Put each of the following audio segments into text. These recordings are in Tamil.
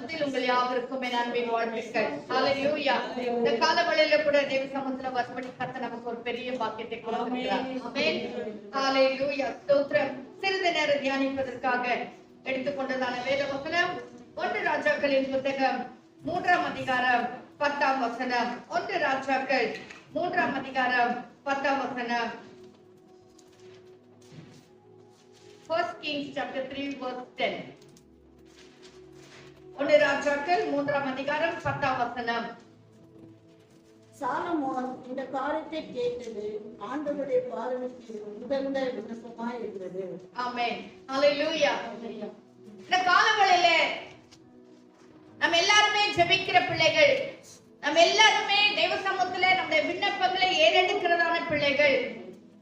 நாமத்தில் உங்கள் யாவருக்கும் என் அன்பின் வாழ்த்துக்கள். ஹல்லேலூயா. இந்த காலவெளியில கூட தேவ சமூகத்துல வரும்படி கர்த்தர் நமக்கு ஒரு பெரிய பாக்கியத்தை கொடுத்திருக்கிறார். ஆமென். ஹல்லேலூயா. ஸ்தோத்திரம். சிறிது நேரம் தியானிப்பதற்காக எடுத்துக்கொண்டதான வேத வசனம் 1 ராஜாக்களின் புத்தகம் 3ஆம் அதிகாரம் 10ஆம் வசனம். 1 ராஜாக்கள் 3ஆம் அதிகாரம் 10ஆம் வசனம். 1 Kings chapter 3 verse 10. 1 ராஜாக்கள் 3ஆம் அதிகாரம் 10ஆம் வசனம். சாலமோன் இந்த காரியத்தை கேட்டது ஆண்டவருடைய பார்வைக்கு உகந்த விண்ணப்பமாய் இருந்தது. ஆமென். ஹல்லேலூயா. இந்த காலங்களிலே நம்ம எல்லாருமே ஜெபிக்கிற பிள்ளைகள், நம்ம எல்லாருமே தேவ சமூகத்திலே நம்முடைய விண்ணப்பங்களை ஏறெடுக்கிறதான பிள்ளைகள்.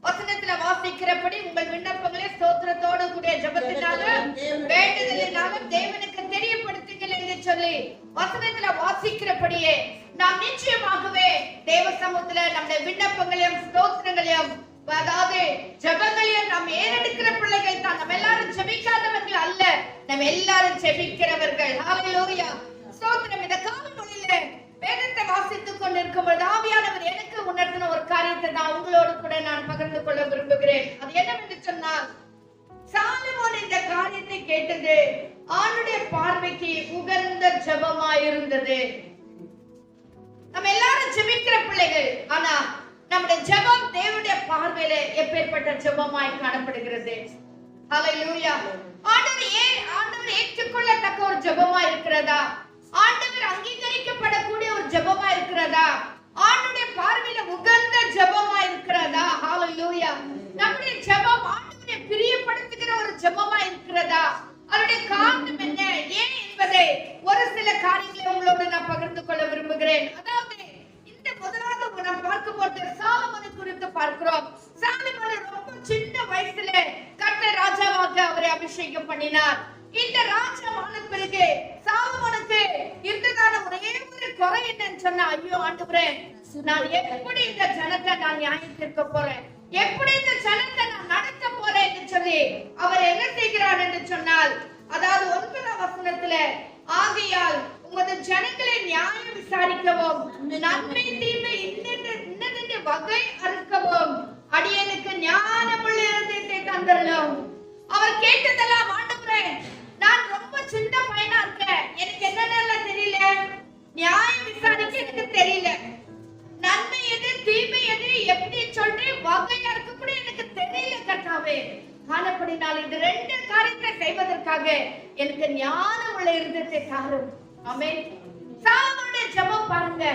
வசனத்துல வாசிக்கிறபடி உங்கள் விண்ணப்பங்களை ஸ்தோத்திரத்தோடு கூடிய ஜெபத்தினாலும் வேண்டுதலினாலும் தேவனுக்கு தெரியப்படுத்துங்கள் என்று சொல்லி வசனத்துல வாசிக்கிறபடியே நாம் நிச்சயமாகவே தேவ சமூகத்துல நம்முடைய விண்ணப்பங்களையும் ஸ்தோத்திரங்களையும் அதாவது ஜெபங்களையும் நாம் ஏறெடுக்கிற பிள்ளைகள் தான். நம்ம எல்லாரும் ஜெபிக்காதவர்கள் அல்ல, நம்ம எல்லாரும் ஜெபிக்கிறவர்கள். ஹல்லேலூயா. ஸ்தோத்திரம். இந்த காலங்களிலே வேதத்தை வாசித்துக் கொண்டிருக்கும் பொழுது ஆவியானவர் எனக்கு உணர்த்தின ஒரு காரியத்தை நான் உங்களோடு கூட நான் பகிர்ந்து கொள்ள விரும்புகிறேன். அது என்னவென்று சொன்னால், சாலமோன் இந்த காரியத்தை கேட்டது ஆண்டுடைய பார்வைக்கு உகந்த ஜெபமாய் இருந்தது. நம்ம எல்லாரும் ஜெபிக்கிற பிள்ளைகள், ஆனா நம்முடைய ஜெபம் தேவனுடைய பார்வையில எப்பேற்பட்ட ஜெபமாய் காணப்படுகிறது. ஹல்லேலூயா. ஆண்டவர் ஏற்றுக்கொள்ளத்தக்க ஒரு ஜெபமா இருக்கிறதா? ஆண்டவர் அங்கீகரிக்கப்படக்கூடிய ஒரு ஜெபமா இருக்கிறதா? ஆண்டவருடைய பார்வையில உகந்த ஜெபமா இருக்கிறதா? ஹல்லேலூயா. நம்முடைய ஜெபம் ஆண்டவரை பிரியப்படுத்துகிற ஒரு ஜெபமா இருக்கிறதா? அதனுடைய காரணம் என்ன, ஏன் என்பதை ஒரு சில காரியங்களை உங்களோடு நான் பகிர்ந்து கொள்ள விரும்புகிறேன். அதாவது இந்த முதலாவது நாம் பார்க்கும்போது சாலமோனை குறித்து பார்க்கிறோம். சாலமோன் ரொம்ப சின்ன வயசுல கர்த்தர் ராஜாவாக அவரை அபிஷேகம் பண்ணினார். இந்த ராஜாவான பிறகு சாலமோனுக்கு இருந்ததான ஒரே ஒரு குறை என்னன்னு சொன்னா, ஐயோ ஆண்டவரே, நான் எப்படி இந்த ஜனத்தை நான் நியாயத்திற்க போறேன், எப்படி இந்த ஜனத்தை நான் நடத்த போறேன் என்று சொல்லி அவர் என்ன செய்கிறார் என்று சொன்னால், அதாவது 9ஆம் வசனத்துல, ஆகையால் உமது ஜனங்களை நியாயம் விசாரிக்கவும் நன்மை தீமை இன்னதென்று வகை அறுக்கவும் அடியனுக்கு ஞானமுள்ள இருதயத்தை தந்தரலும். அவர் கேட்டதெல்லாம், ஆண்டவரே, நான் ரொம்ப சின்ன பையனா இருக்கேன், எனக்கு என்னென்னலாம் தெரியல, நியாயம் விசாரிக்க எனக்கு தெரியல, நன்மை எது தீமை எது எப்படி சொல்லி வகையா இருக்க கூட எனக்கு தெரியல கர்த்தாவே. ஆனபடினால் இந்த 2 காரியத்தை செய்வதற்காக எனக்கு ஞானம் உள்ள இருதயத்தை தாரும். ஆமென். சாலமோனுடைய ஜெபம் பாருங்க.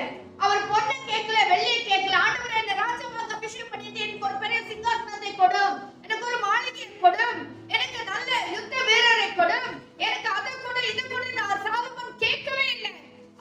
அவர் பொண்ணை கேட்கல, வெள்ளியை கேட்கல. ஆண்டவரே, என்ன ராஜாவாக அபிஷேகம் பண்ணிட்டு எனக்கு ஒரு பெரிய சிங்காசனத்தை கொடும், எனக்கு ஒரு மாளிகையை கொடும், எனக்கு நல்ல யுத்த வீரரை கொடும், எனக்கு அதை கூட இது கூட நான் சாலமோன் கேட்கவே இல்லை.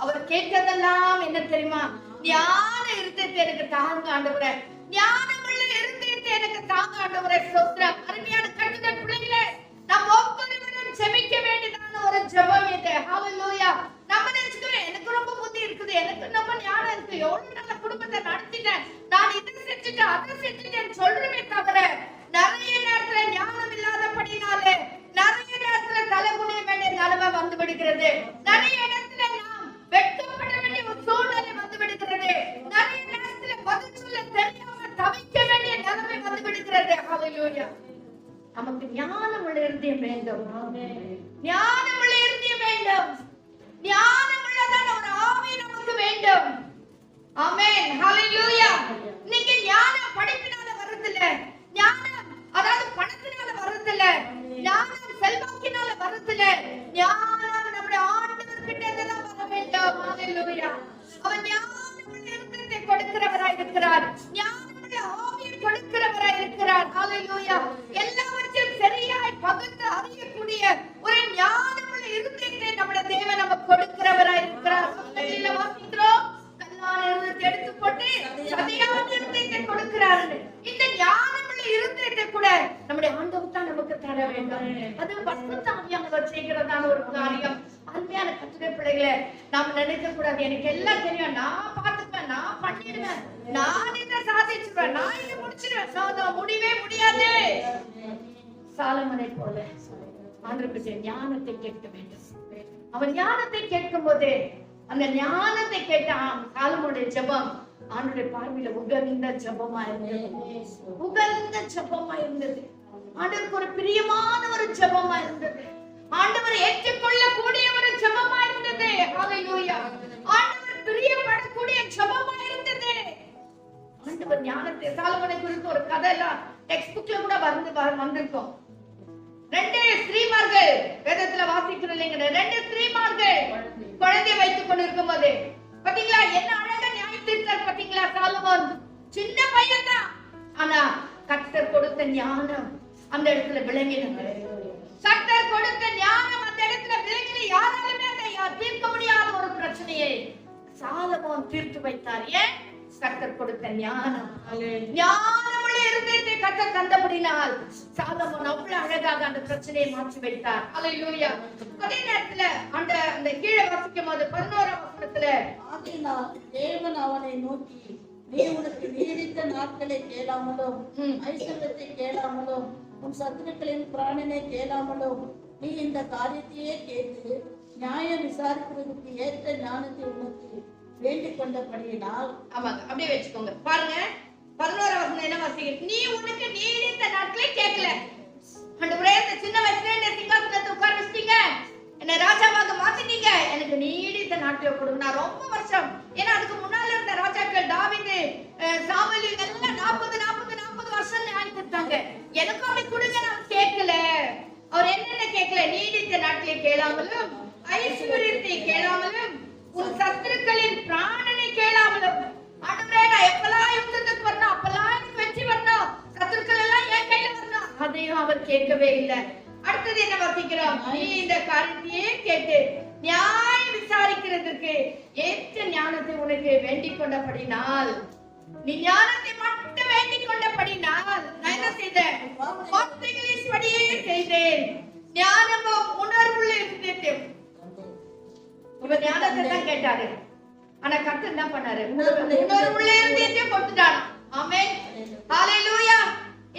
அவர் கேட்கதெல்லாம் என்ன தெரியுமா? ஞான இருதயத்தை எனக்கு தாங்க ஆண்டவரே, ஞானமுள்ள இருதயத்தை எனக்கு தாங்க ஆண்டவரே. ஸ்தோத்திரம். அருமையான கர்த்தருடைய பிள்ளைகளே, நாம் ஒவ்வொருவரும் ஜெபிக்க வேண்டியதான ஒரு ஜெபம் இது. ஹல்லேலூயா. நம்ம நினைச்சுக்கிறோம், எனக்கு ரொம்ப புத்தி இருக்குது, எனக்கு ரொம்ப ஞானம் இருக்கு, எவ்வளவு நல்ல குடும்பத்தை நடத்திட்டேன், நான் இதை செஞ்சுட்டேன் அதை செஞ்சுட்டேன் சொல்றமே தவிர நிறைய நேரத்துல ஞானம் இல்லாதபடினாலே நிறைய நேரத்துல தலைகுனிய வேண்டிய நிலைமை வந்து விடுகிறது. நிறைய இடத்துல நாம் வெட்கப்பட வேண்டிய ஒரு சூழ்நிலை வந்து விடுகிறது. நிறைய நேரத்துல பதில் சொல்ல தெரியாம தவிக்க வேண்டிய நிலைமை வந்து விடுகிறது. ஹல்லேலூயா. நமக்கு ஞானம் உள்ள இருதயம் வேண்டும். ஞானம் உள்ள இருதயம் வேண்டும். ஞானம் உள்ளதான ஒரு ஆவி நமக்கு வேண்டும். ஆமென். ஹல்லேலூயா. நீங்க ஞானம் படிப்பினால வரதில்ல, ஞானம் அதாவது பணத்தினால வரதில்ல, ஞானம் செல்வாக்கினால வரதில்ல, ஞானம் நம்முடைய ஆண்டவர் கிட்ட இருந்து வர வேண்டும். ஹல்லேலூயா. அவர் ஞானமுள்ள இருதயத்தை கொடுக்கிறவராய் இருக்கிறார், ஞானமுள்ள ஆவியை கொடுக்கிறவராய் இருக்கிறார். ஹல்லேலூயா. எல்லாவற்றையும் சரியாய் பகுத்து அறியக்கூடிய ஒரு ஞானமுள்ள இருதயத்தை நம்முடைய தேவன் நமக்கு கொடுக்கிறவராய் இருக்கிறார். சொல்லையில வாசிக்கிறோம், கல்லான இருதயத்தை எடுத்து போட்டு சதையான இருதயத்தை கொடுக்கிறார். இந்த ஞானமுள்ள இருதயத்தை கூட நம்முடைய ஆண்டவர் தான் நமக்கு தர வேண்டும். அது பரிசுத்த ஆவியானவர் செய்கிறதான ஒரு காரியம். அருமையான கர்த்தருடைய பிள்ளைகளே, நாம் நினைக்க கூடாது, எனக்கு எல்லாம் தெரியும், நான் பார்த்துப்பேன், நான் பண்ணிடுவேன், நான் இதை சாதிச்சுடுவேன், நான் இதை முடிச்சிடுவேன். முடியவே முடியாது. சாலமோனை போல ஆண்டவருடைய ஞானத்தை கேட்க வேண்டும். அவன் ஞானத்தை கேட்கும் போது அந்த ஞானத்தை கேட்ட சாலமோனுடைய ஜெபம் ஆண்டவருடைய பார்வையில உகந்த ஜெபமா இருந்தது. உகந்த ஜெபமா இருந்தது. ஆண்டவருக்கு ஒரு பிரியமான ஒரு ஜெபமா இருந்தது. ஆண்டவர் ஏற்றுக்கொள்ளக்கூடிய ஒரு ஜெபமா இருந்தது. ஹல்லேலூயா. ஆண்டவர் பிரியப்படக்கூடிய ஜெபமா இருந்தது. ஆண்டவர் ஞானத்தை சாலமோனை குறித்து ஒரு கதை எல்லாம் டெக்ஸ்ட் புக்ல கூட வந்திருக்கும். 2 ஸ்திரீமார்கள் வேதத்துல வாசிக்கிறோம் இல்லைங்க. 2 ஸ்திரீமார்கள் குழந்தை வைத்துக் கொண்டிருக்கும் போது பாத்தீங்களா என்ன அழகா நியாயம் தீர்த்தார் பாத்தீங்களா சாலமோன். சின்ன பையன் தான், ஆனா கர்த்தர் கொடுத்த ஞானம் அந்த இடத்துல விளங்கினது. கர்த்தர் கொடுத்த ஞானம் அந்த இடத்துல விளங்கின. யாராலுமே அதை தீர்க்க முடியாத ஒரு பிரச்சனையை சாலமோன் தீர்த்து வைத்தார். ஏன்? கர்த்தர் கொடுத்த ஞானம். ஞானமுள்ள இருதயத்தை கர்த்தர் தந்தபடினால் சாலமோன் அவ்வளவு அழகாக அந்த பிரச்சனையை மாற்றி வைத்தார். ஹல்லேலூயா. அதே நேரத்துல அந்த கீழே வாசிக்கும் போது 11ஆம் வசனத்துல ஆகையினால் தேவன் அவனை நோக்கி, நீ உனக்கு நீடித்த நாட்களை கேளாமலும் ஐஸ்வர்யத்தை கேளாமலும் உன் சத்துருக்களின் பிராணனை கேளாமலும் நீ இந்த காரியத்தையே கேட்டு நியாயம் விசாரிக்கிறதுக்கு ஏற்ற ஞானத்தை உனக்கு வேண்டிக் கொண்டபடியினால். ஆமாங்க, அப்படியே வச்சுக்கோங்க. பாருங்க 11ஆம் வசனம் என்ன வாசிக்கிறீங்க? நீ உனக்கு நீடித்த நாட்களை கேட்கல. ஆண்டவரே, இந்த சின்ன வயசுல என்ன சிங்காசனத்தை உட்கார வச்சிட்டீங்க, என்ன ராஜாவாக மாத்திட்டீங்க, எனக்கு நீடித்த நாட்களை கொடுங்க. நான் ரொம்ப வருஷம், ஏன்னா அதுக்கு முன்னால இருந்த ராஜாக்கள் தாவீது, சாமுவேல் எல்லாம் 40 வருஷம் நியாயம் கொடுத்தாங்க. எனக்கும் அப்படி கொடுங்க. நான் கேட்கல. அவர் என்னென்ன கேட்கல? நீடித்த நாட்களை கேளாமலும் ஐஸ்வர்யத்தை கேளாமலும் உன் சத்துருக்களின் பிராணனை கேளாமலும். ஆண்டவரே, நான் எப்பெல்லாம் யுத்தத்துக்கு வரணும் அப்பெல்லாம் எனக்கு வெற்றி வரணும், சத்துருக்கள் எல்லாம் என் கையில வரணும், அதையும் அவர் கேட்கவே இல்லை. அடுத்தது என்ன வாசிக்கிறோம்? நீ இந்த காரியத்தையே கேட்டு நியாயம் விசாரிக்கிறதுக்கு ஏற்ற ஞானத்தை உனக்கு வேண்டிக் கொண்டபடினால், நீ ஞானத்தை மட்டும் வேண்டிக் கொண்டபடினால் நான் என்ன செய்தேன்? வார்த்தைகளின் படியே செய்தேன். ஞானமும் உணர்வுள்ள இருந்தது. இவர் ஞானத்தை தான் கேட்டாரு, ஆனா கர்த்தர் என்ன பண்ணாரு? உணர்வுள்ள இருந்ததை கொடுத்துட்டார். ஆமென், ஹல்லேலூயா.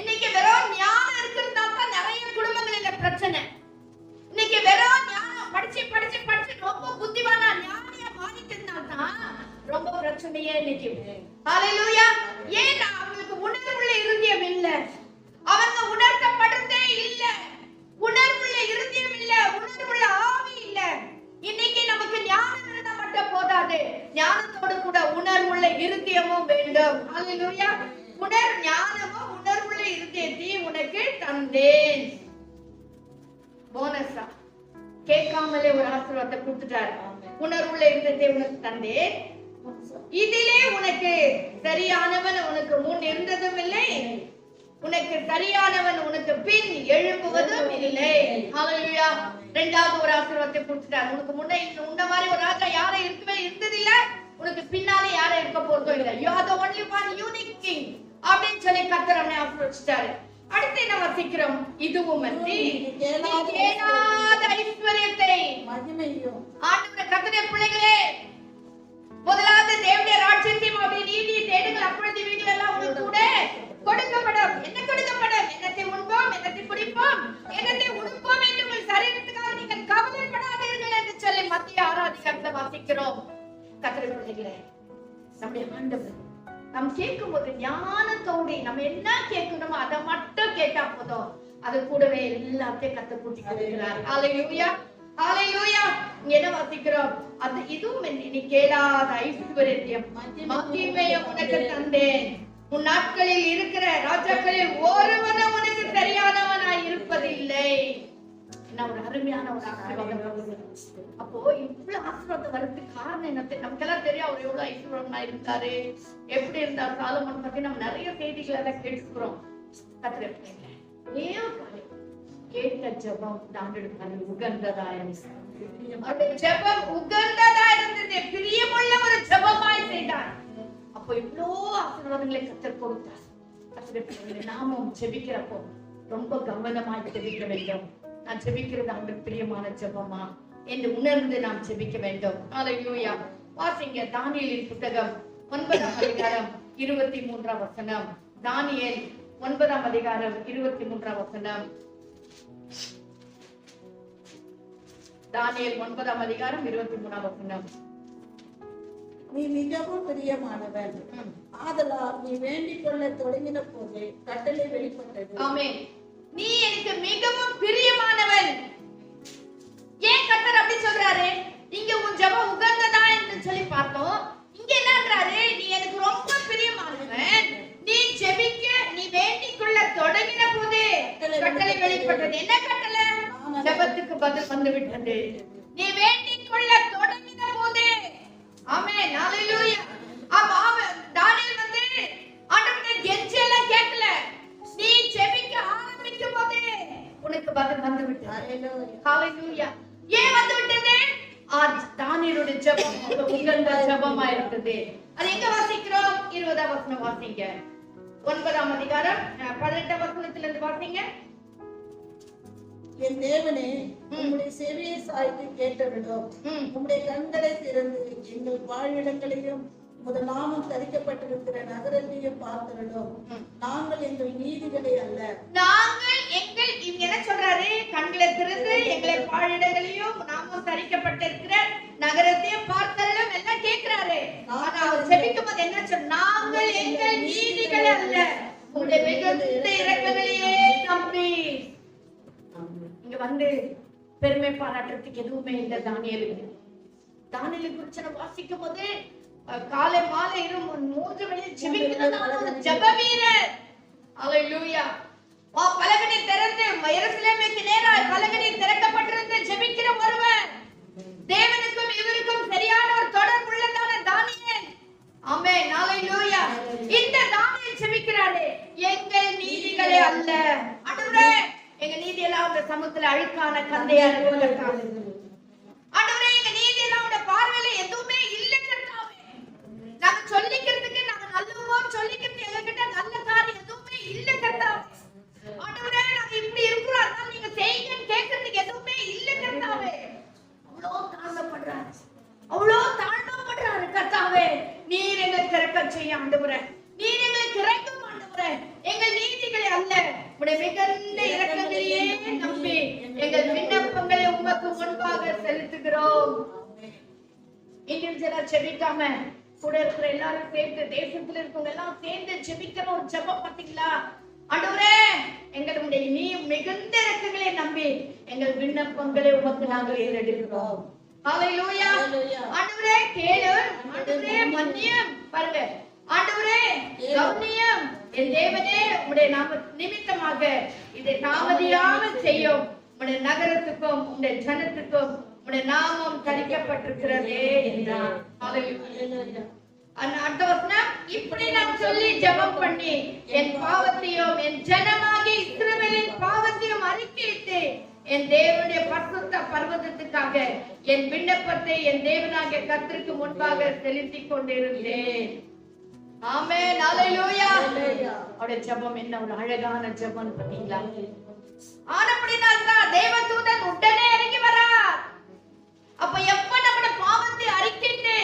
இன்னைக்கு வெறும் ஞானம் இருக்கிறதா தான் நிறைய குடும்பங்களில பிரச்சனை. இன்னைக்கு வெறும் ஞானம் படிச்சு ரொம்ப புத்திவானா ஞானியா மாறிட்டு இருந்தா தான் ரொம்ப பிரச்சனையே இன்னைக்கு. ஹல்லேலூயா. ஏன்? அவங்களுக்கு உணர்வுள்ள இருதயம் இல்ல. அவங்க உணர்த்தப்படுறதே இல்ல. உணர்வுள்ள இருதயம் இல்ல. உணர்வுள்ள ஆவி இல்ல. இன்னைக்கு நமக்கு ஞானம் இருந்தா மட்டும் போதாது, ஞானத்தோடு கூட உணர்வுள்ள இருதயமும் வேண்டும். ஹல்லேலூயா. ஞானமும் உணர்வுள்ள இருதயத்தை உனக்கு தந்தேன். போனஸா கேட்காமலே ஒரு ஆசீர்வாதத்தை கொடுத்துட்டாரு. உணர்வுள்ள இருதயத்தை உனக்கு தந்தேன். இதிலே உனக்கு சரியானவன் உனக்கு முன் இருந்ததும் இல்லை, உனக்கு சரியானவன் உனக்கு பின் எழும்புவதும் இல்லை. ஹல்லேலூயா. இரண்டாவது ஒரு ஆசீர்வாதத்தை கொடுத்துட்டார். உனக்கு முன்ன மாதிரி ஒரு ராஜா யாரும் இருக்கவே இருந்ததில்லை, உனக்கு பின்னாலே யாரும் இருக்க போறதோ இல்லை. You are the only one unique king அப்படின்னு சொல்லி கர்த்தர் அவனை ஆசீர்வதிச்சாரு. அடுத்து என்ன வாசிக்கிறோம்? இதுவும் கேளாத ஐஸ்வர்யத்தை மகிமையும். ஆண்டவரே, கர்த்தருடைய பிள்ளைகளே, முதலாவது தேவனுடைய ராஜ்யத்தையும் அவருடைய நீதியை தேடுங்கள், அப்பொழுது வீடுகள் எல்லாம் உங்களுக்கு கூட கொடுக்கப்படும். என்ன கொடுக்கப்படும்? என்னத்தை உண்போம், என்னத்தை குடிப்போம், என்னத்தை உடுப்போம் என்று உங்கள் சரீரத்துக்காக நீங்கள் கவலைப்படாதீர்கள் என்று சொல்லி மத்திய 6ஆம் அதிகாரத்தை வாசிக்கிறோம். கர்த்தருடைய பிள்ளைகளே, நம்முடைய ஆண்டவர் நாம் கேட்கும் போது ஞானத்தோடு நம்ம என்ன கேட்கணுமோ அதை மட்டும் கேட்டா போதும், அது கூடவே எல்லாத்தையும் கர்த்தர் கூட்டி கொடுக்கிறார். ஹல்லேலூயா, ஹல்லேலூயா. இங்க என்ன வாசிக்கிறோம்? அது இதுவும் நீ கேளாத ஐஸ்வர்யம் மகிமையும் உனக்கு தந்தேன். உன் நாட்களில் இருக்கிற ராஜாக்களில் ஒருவனும் உனக்கு சரியானவனாய் இருப்பதில்லை. என்ன ஒரு அருமையான ஒரு ஆசீர்வாதம். அப்போ இவ்வளவு ஆசீர்வாதம் வர்றதுக்கு காரணம் என்ன? நமக்கெல்லாம் தெரியும் அவர் எவ்வளவு ஐஸ்வர்யமா இருந்தாரு, எப்படி இருந்தார் சாலமோன் பத்தி நம்ம நிறைய செய்திகள் எல்லாம் கேட்டுக்கிறோம். கேட்ட ஜெபம் உகந்ததா இருந்தது. ஜெபம் உகந்ததா இருந்தது, பிரியமுள்ள ஒரு ஜெபமாய் செய்தார். அப்போ இவ்வளோ ஆசீர்வாதங்களை கர்த்தர் கொடுத்தார். கர்த்தருடைய நாமம் ஜெபிக்கிறப்போ ரொம்ப கவனமாய் ஜெபிக்க வேண்டும். நான் ஜெபிக்கிறது அவங்களுக்கு பிரியமான ஜெபமா என்று உணர்ந்து நாம் ஜெபிக்க வேண்டும். ஹல்லேலூயா. வாசிங்க தானியேலின் புத்தகம் 9ஆம் அதிகாரம் 23ஆம் வசனம். தானியேல் 9ஆம் அதிகாரம் 23ஆம் வசனம். தானியேல் 9ஆம் அதிகாரம் 23ஆம் வசனம். நீ மிகவும் பிரியமானவன், ஆதலால் நீ வேண்டிக் கொள்ள தொடங்கின போது கட்டளை வெளிப்பட்டது. ஆமென். நீ எனக்கு மிகவும் பிரியமானவன். ஏன் கர்த்தர் அப்படி சொல்றாரு? இங்க உன் ஜெபம் உகந்ததா என்று சொல்லி பார்த்தோம். இங்க என்னன்றாரு? நீ எனக்கு ரொம்ப பிரியமானவன். நீ ஜெபிக்க, நீ வேண்டிக் கொள்ள தொடங்கின போது கட்டளை வெளிப்பட்டது. என்ன கட்டளை? ஜெபத்துக்கு பதில் வந்து விட்டது. நீ வேண்டிக் கொள்ள தொடங்கின போது. ஆமென். ஹalleluya. தானியேல் வந்து ஆண்டவரே கெஞ்செல்லாம் கேட்கல. நீ ஜெபிக்க ஆரம்பிக்கும் போது உனக்கு பதில் வந்து விட்டது. ஹalleluya. ஏன் வந்து விட்டது? தானியேலுடைய ஜெபம் உகந்த ஜெபமா இருக்குது. அது எங்க வாசிக்கிறோம்? 20ஆம் வசனம் வாசிங்க. 9ஆம் அதிகாரம் 18ஆம் வசனத்துல இருந்து வாசிங்க. என் தேவனே, உம்முடைய செவியை சாய்த்து கேட்டருளும். உம்முடைய கண்களை திறந்து எங்கள் வாழ்விடங்களையும் உமது நாமம் தரிக்கப்பட்டிருக்கிற நகரத்தையும் பார்த்தருளும். நாங்கள் எங்கள் நீதிகளை அல்ல, நாங்கள் எங்கள் என்ன சொல்றாரு? கண்களை திறந்து எங்களை வாழ்விடங்களையும் நாமம் தரிக்கப்பட்டிருக்கிற நகரத்தையும் பார்த்தருளும் எல்லாம் கேட்கிறாரு. ஆனா அவர் ஜெபிக்கும் போது என்ன சொல்ற? நாங்கள் எங்கள் நீதிகளை அல்ல, உம்முடைய மிகுந்த இரக்கங்களையே நம்பி. இங்க வந்து பெருமை பாராட்டுறதுக்கு எதுவுமே இல்லை தானியேலுக்கு. தானியேலை குறிச்சு நம்ம வாசிக்கும் போது காலை மாலை 3 வேளை ஜெபிக்கிறதான ஒரு ஜெப வீரர். ஹalleluya. பலகணி திறந்து எருசலேமுக்கு நேராக பலகணி திறக்கப்பட்டிருந்து ஜெபிக்கிற ஒருவர். தேவனுக்கும் இவருக்கும் சரியான ஒரு தொடர்பு உள்ளதான தானியேல். ஆமென். ஹalleluya. இந்த தானியேல் ஜெபிக்கிறாரே, எங்கள் நீதிகளே அல்ல ஆண்டவரே, எங்க நீதி எல்லாம் உங்க சமூகத்துல அழுக்கான கந்தையா இருக்கு. ஆண்டவரே, எங்க நீதி எல்லாம் உங்க பார்வையில எதுவுமே இல்ல கர்த்தாவே. நாங்க சொல்லிக்கிறதுக்கு, நாங்க நல்லவங்க சொல்லிக்கிறதுக்கு எங்ககிட்ட நல்ல காரியம் எதுவுமே இல்ல கர்த்தாவே. ஆண்டவரே, நாங்க இப்படி இருக்கிறோம், அதனால நீங்க செய்யுங்கன்னு கேட்கறதுக்கு எதுவுமே இல்ல கர்த்தாவே. அவ்வளோ தாழ்மைப்படுறாரு, அவ்வளோ தாழ்மைப்படுறாரு கர்த்தாவே. நீர் எங்களுக்கு இரக்கம் செய்ய ஆண்டவரே, நீர் எங்களுக்கு இரக்கம் ஆண்டவரே. எங்கள் நீதிகளை அல்ல, உடைய மிகுந்த இரக்கங்களையே நம்பி எங்கள் விண்ணப்பங்களை உமக்கு முன்பாக செலுத்துகிறோம். இண்டிவிஜுவலா ஜெபிக்காம கூட இருக்கிற எல்லாரும் சேர்ந்து, தேசத்துல இருக்கவங்க எல்லாம் சேர்ந்து ஜெபிக்கிற ஒரு ஜெபம் பாத்தீங்களா? ஆண்டவரே, எங்களுடைய நீ மிகுந்த இரக்கங்களை நம்பி எங்கள் விண்ணப்பங்களை உமக்கு நாங்கள் ஏறெடுக்கிறோம். ஹalleluya. ஆண்டவரே கேளு, ஆண்டவரே மன்னியும். பாருங்க, ஆண்டவரே கவனியும். என் தேவனே, உம்முடைய நாம நிமித்தமாக இதை தாமதியாமல் செய்யும். உம்முடைய நகரத்துக்கும் உம்முடைய ஜனத்துக்கும் உம்முடைய நாமம் தரிக்கப்பட்டிருக்கிறதே என்றார். ஹalleluya. அடுத்த வசனம், இப்படி நான் சொல்லி ஜெபம் பண்ணி என் பாவத்தையும் என் ஜனமாகிய இஸ்ரவேலின் பாவத்தையும் அறிக்கையிட்டு என் தேவனுடைய பரிசுத்த பர்வதத்துக்காக என் விண்ணப்பத்தை என் தேவனாகிய கர்த்தருக்கு முன்பாக செலுத்திக் கொண்டிருந்தேன். ஆமென். ஹalleluya. அவருடைய ஜெபம் என்ன ஒரு அழகான ஜெபம் பாத்தீங்களா? ஆனபடினால் தான் தேவதூதன் உடனே இறங்கி வரார். அப்ப எப்ப நம்முடைய பாவத்தை அறிக்கையிட்டு,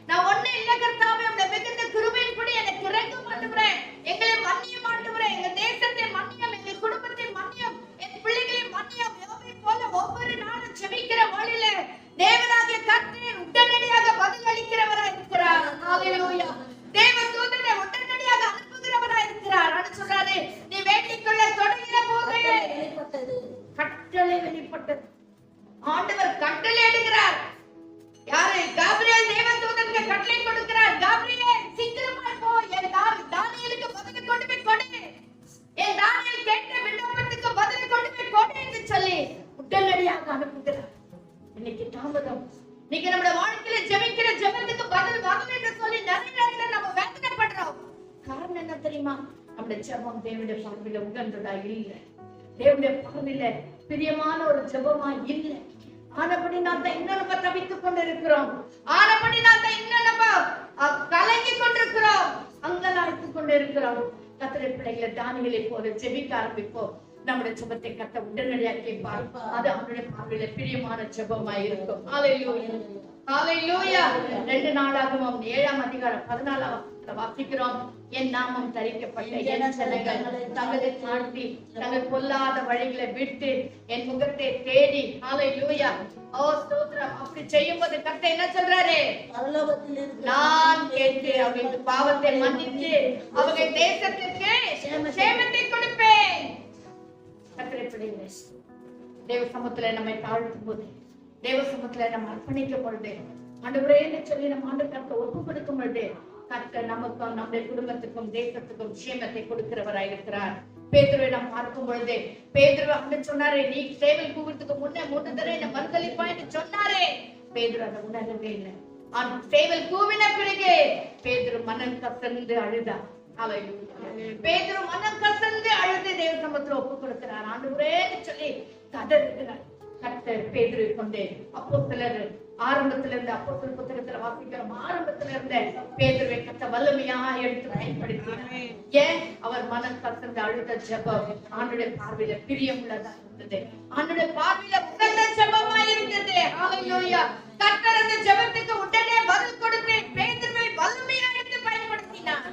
நான் ஒண்ணு இல்ல கர்த்தாவே, உம்முடைய மிகுந்த கிருபையின்படி எனக்கு இரக்கம் ஆண்டவரே, எங்களை மன்னியும் ஆண்டவரே, எங்க தேசத்தை மன்னியும், எங்க குடும்பத்தை மன்னியும், என் பிள்ளைகளை மன்னியும். யோபை போல ஒவ்வொரு நாளும் ஜெபிக்கிற வழியில தேவனாகிய கர்த்தர் உடனடியாக பதில் அளிக்கிறவராய் இருக்கிறார். ஹalleluya. தேவதூதனை உடனடியாக அனுப்புகிறவராய் இருக்கிறார். ஆனா சொல்றாரு, நீ வேண்டிக் கொள்ள தொடங்கின போது கட்டளை வெளிப்பட்டது. ஆண்டவர் கட்டளை எடுக்கிறார். யாரு? காபிரியேல் தேவதூதனுக்கு கட்டளை கொடுக்கிறார். காபிரியேல் சீக்கிரமாய் போ, என் தானியேலுக்கு பதில் கொண்டு போய் கொடு, என் தானியேல் கேட்ட விண்ணப்பத்துக்கு பதில் கொண்டு போய் கொடு என்று சொல்லி உடனடியாக அனுப்புகிறார். இன்னைக்கு தாமதம். இன்னைக்கு நம்முடைய வாழ்க்கையில ஜெபிக்கிற ஜெபத்துக்கு பதில் வரல என்று சொல்லி நிறைய நேரத்துல நம்ம வேதனைப்படுறோம். காரணம் என்ன தெரியுமா? நம்முடைய ஜெபம் தேவனுடைய பார்வையில உகந்ததா இல்ல, தேவனுடைய பார்வையில பிரியமான ஒரு ஜெபமா இல்ல. ஆனபடி நான் தான் இன்னும் நம்ம தவித்துக் கொண்டிருக்கிறோம். ஆனபடி நான் தான் இன்னும் நம்ம கலங்கி கொண்டிருக்கிறோம், அங்கலாய்த்துக் கொண்டிருக்கிறோம். கர்த்தருடைய பிள்ளைகளை தானியேலை போல ஜெபிக்க ஆரம்பிப்போம். நம்முடைய ஜெபத்தை கர்த்தர் உடனடியாக கேட்பார். அது அவருடைய பார்வையில பிரியமான ஜெபமா இருக்கும். ஹalleluya. ஹalleluya. 2 நாளாகமம் 7ஆம் அதிகாரம் 14ஆம் வேதத்துல வாசிக்கிறோம், என் நாமம் தரிக்கப்பட்ட என் ஜனங்கள் தங்களை தாழ்த்தி தங்கள் பொல்லாத வழிகளை விட்டு என் முகத்தை தேடி, ஹல்லேலூயா, ஓ ஸ்தோத்திரம். அப்படி செய்யும்போது கர்த்தர் என்ன சொல்றாரு? நான் கேட்டு அவர்கள் பாவத்தை மன்னித்து அவர்கள் தேசத்திற்கு சேமத்தை கொடுப்பேன். கர்த்தரே, தேவ சமூகத்துல நம்மை தாழ்த்தும் போது, தேவ சமூகத்துல நம்ம அர்ப்பணிக்கும் பொழுது, ஆண்டவரே என்று சொல்லி நம்ம ஆண்டவருக்கு ஒப்பு கொடுக்கும் பொழுது, கர்த்தர் நமக்கும் நம்முடைய குடும்பத்துக்கும் தேசத்துக்கும் சேமத்தை கொடுக்கிறவராய் இருக்கிறார். பேதுருவை நாம் பார்க்கும் பொழுது, பேதுரு அங்க சொன்னாரே, நீ சேவல் கூவுறதுக்கு முன்னே 3 தடவை என்ன மறுதலிப்பாய்ன்னு சொன்னாரே, பேதுரு அதை உணரவே இல்லை. சேவல் கூவின பிறகு பேதுரு மனம் கசந்து அழுதார். பேதுரு மனம் கசந்து அழுது தேவ சமூகத்துல ஒப்பு கொடுக்கிறார். ஆண்டவரே சொல்லி கதறுகிறார். கர்த்தர் பேதுரு கொண்டு அப்போஸ்தலர் ஆரம்பத்துல இருந்து அப்போஸ்தலர் புத்தகத்துல வாசிக்கிறோம், ஆரம்பத்துல இருந்த பேதுருவை கர்த்தர் வல்லமையா எடுத்து பயன்படுத்தினார். ஏன்? அவர் மனம் கசந்து அழுத ஜெபம் ஆண்டுடைய பார்வையில பிரியமுள்ளதா இருந்தது, ஆண்டுடைய பார்வையில உகந்த ஜெபமா இருந்தது. ஹல்லேலூயா. கர்த்தர் அந்த ஜெபத்துக்கு உடனே பதில் கொடுத்து பேதுருவை வல்லமையா எடுத்து பயன்படுத்தினார்.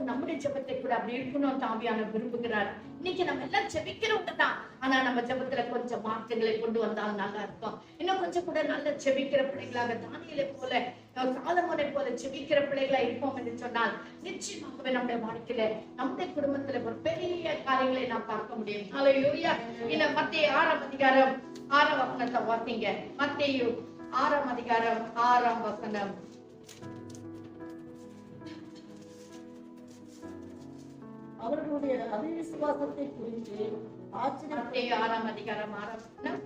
நம்முடைய ஜெபத்தை கூட அப்படி இருக்கணும் ஆவியானவர் விரும்புகிறார். இன்னைக்கு நம்ம எல்லாம் ஜெபிக்கிறவங்க தான், ஆனா நம்ம ஜெபத்துல கொஞ்சம் மாற்றங்களை கொண்டு வந்தால் நல்லா இருக்கும். இன்னும் கொஞ்சம் கூட நல்ல ஜெபிக்கிற பிள்ளைகளாக, தானியேலை போல, சாலமோனை போல ஜெபிக்கிற பிள்ளைகளா இருப்போம் என்று சொன்னால் நிச்சயமாகவே நம்முடைய வாழ்க்கையில, நம்முடைய குடும்பத்துல ஒரு பெரிய காரியங்களை நாம் பார்க்க முடியும். ஹல்லேலூயா. இந்த மத்தேயு 6ஆம் அதிகாரம் 6ஆம் வசனத்தை வாசிங்க. மத்தேயு 6ஆம் அதிகாரம் 6ஆம் வசனம். அவர்களுடைய அவிசுவாசத்தை குறித்து மத்தேயு 6ஆம் அதிகாரம் 6ஆம் வசனம்.